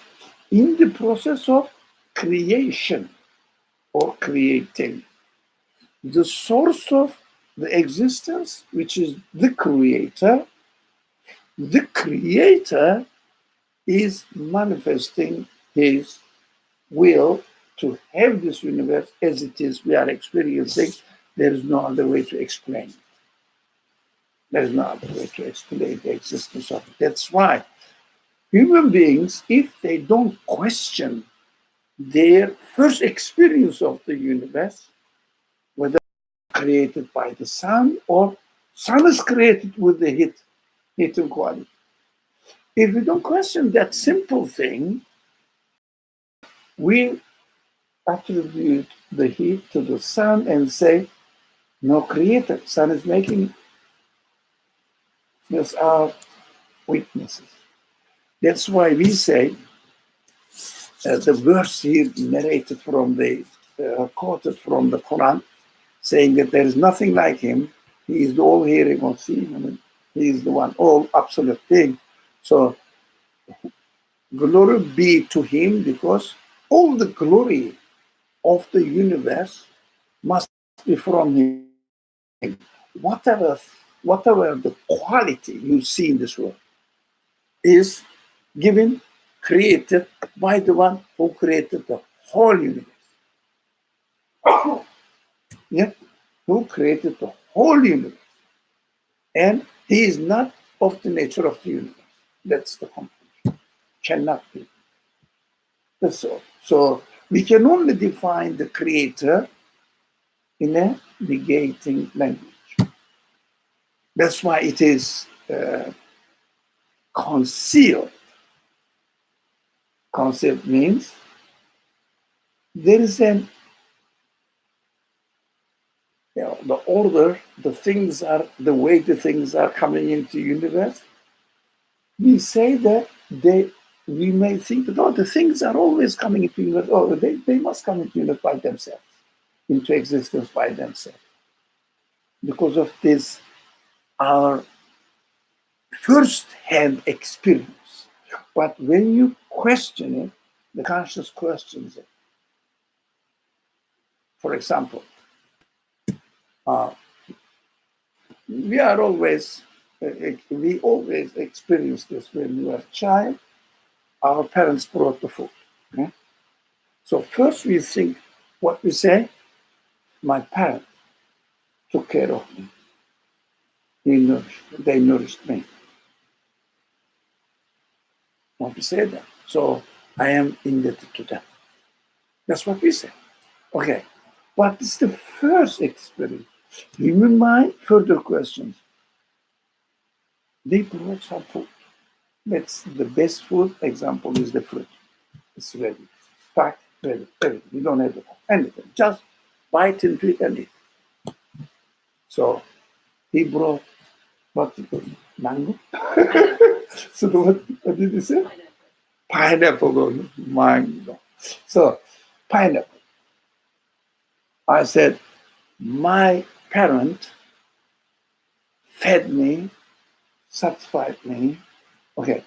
A: in the process of creation or creating, the source of the existence, which is the creator is manifesting his will to have this universe as it is we are experiencing. There is no other way to explain it. There is no other way to explain the existence of it. That's why human beings, if they don't question their first experience of the universe, whether created by the sun or sun is created with the heating quality. If we don't question that simple thing, we attribute the heat to the sun and say, no creator, sun is making it. These are weaknesses. That's why we say the verse here narrated from quoted from the Quran, saying that there is nothing like him. He is the all hearing, all seeing. I mean, he is the one, all absolute thing. So glory be to him, because all the glory of the universe must be from him. Whatever the quality you see in this world is given, created by the one who created the whole universe. Yeah, who created the whole universe. And he is not of the nature of the universe. That's the conclusion. Cannot be. That's all. So we can only define the creator in a negating language. That's why it is concealed. Concealed means there is the order, the way the things are coming into the universe. We say that they we may think that, oh, the things are always coming into universe. Oh, they must come into universe by themselves, into existence by themselves. Because of this, our first-hand experience. But when you question it, the conscious questions it. For example, we always experience this when we were a child. Our parents brought the food. Yeah? So first we think what we say, my parents took care of me. They nourished me. What we say that. So I am indebted to them. That's what we say. Okay. What is the first experience? Human mind, further questions. They brought some food. That's the best food example is the fruit. It's ready. Packed, ready, ready. You don't have anything. Just bite into it and eat. So he brought what mango. So what did he say? Pineapple, mango. So pineapple. I said, my parent fed me, satisfied me. Okay.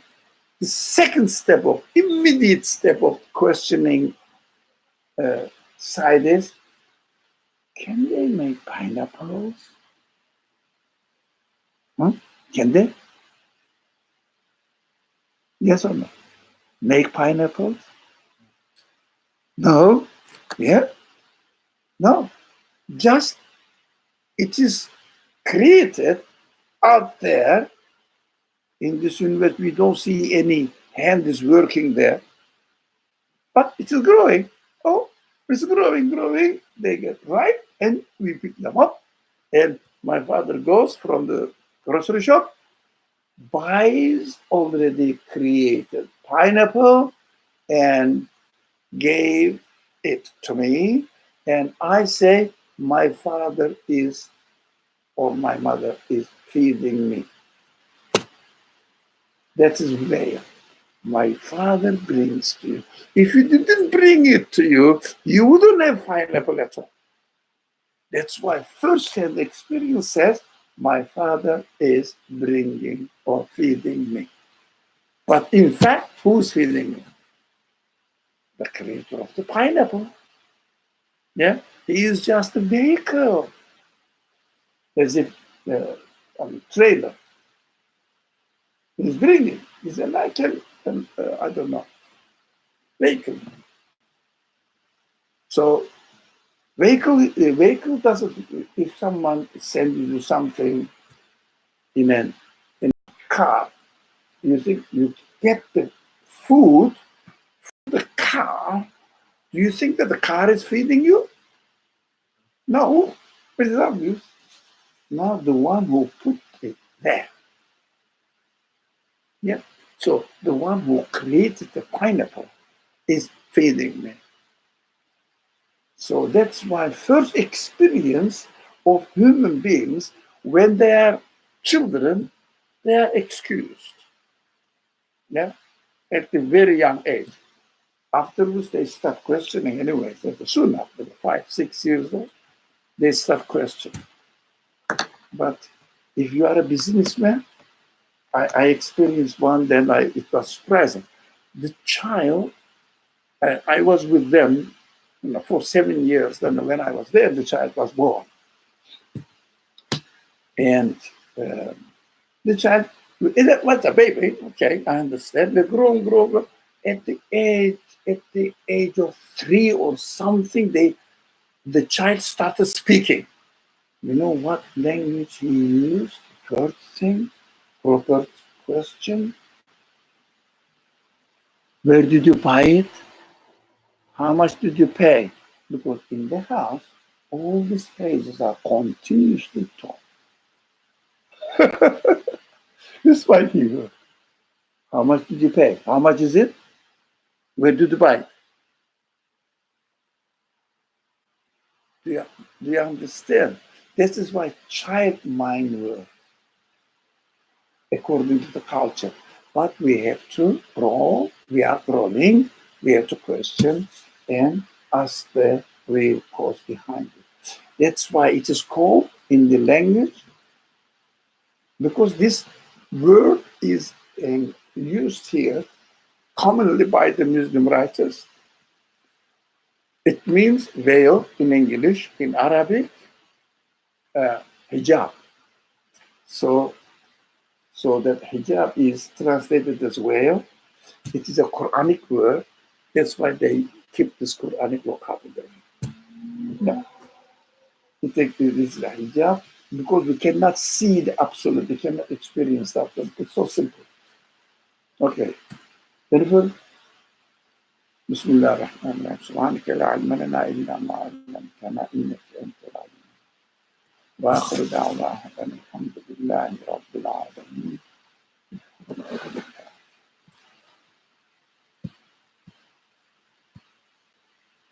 A: The second step of immediate step of questioning side is, can they make pineapples? Huh? Can they? Yes or no? Make pineapples? No. Yeah? No. Just it is created out there in this universe. We don't see any hand is working there, but it is growing. Oh, it's growing. They get ripe, and we pick them up. And my father goes from the grocery shop, buys already created pineapple, and gave it to me. And I say, my father is, or my mother is feeding me. That is where my father brings to you. If he didn't bring it to you, you wouldn't have pineapple at all. That's why first-hand experience says, my father is bringing or feeding me. But in fact, who's feeding me? The creator of the pineapple. Yeah, he is just a vehicle, as if on the trailer. He's bringing. He said, I can, I don't know, vehicle. So vehicle doesn't. If someone sends you something in a car, you think you get the food from the car. Do you think that the car is feeding you? No, it's obvious. Not the one who put it there. Yeah. So the one who created the pineapple is feeding me. So that's why first experience of human beings when they are children, they are excused. Yeah. At a very young age. Afterwards, they start questioning anyway. So soon after 5, 6 years old, they start questioning. But if you are a businessman, I experienced one, then it was surprising. The child, I was with them for 7 years. Then when I was there, the child was born. And the child, it was a baby, okay, I understand. They grow. At the age of 3 or something, the child started speaking. You know what language he used? First thing, proper question. Where did you buy it? How much did you pay? Because in the house, all these phrases are continuously taught. This is why he How much did you pay? How much is it? Where did you buy it? Do you understand? This is why child mind works according to the culture. but we have to roll. We are rolling. We have to question and ask the real cause behind it. That's why it is called in the language, because this word is used here commonly by the Muslim writers. It means veil in English, in Arabic, hijab. So that hijab is translated as veil. It is a Quranic word. That's why they keep this Quranic vocabulary. Yeah. We take this hijab because we cannot see the absolute, we cannot experience that. It's so simple. Okay. Therefore, بسم الله الرحمن الرحيم سبحانك لا علم لنا إلا ما علمتنا إنك أنت العليم وآخر دعوانا أن الحمد لله رب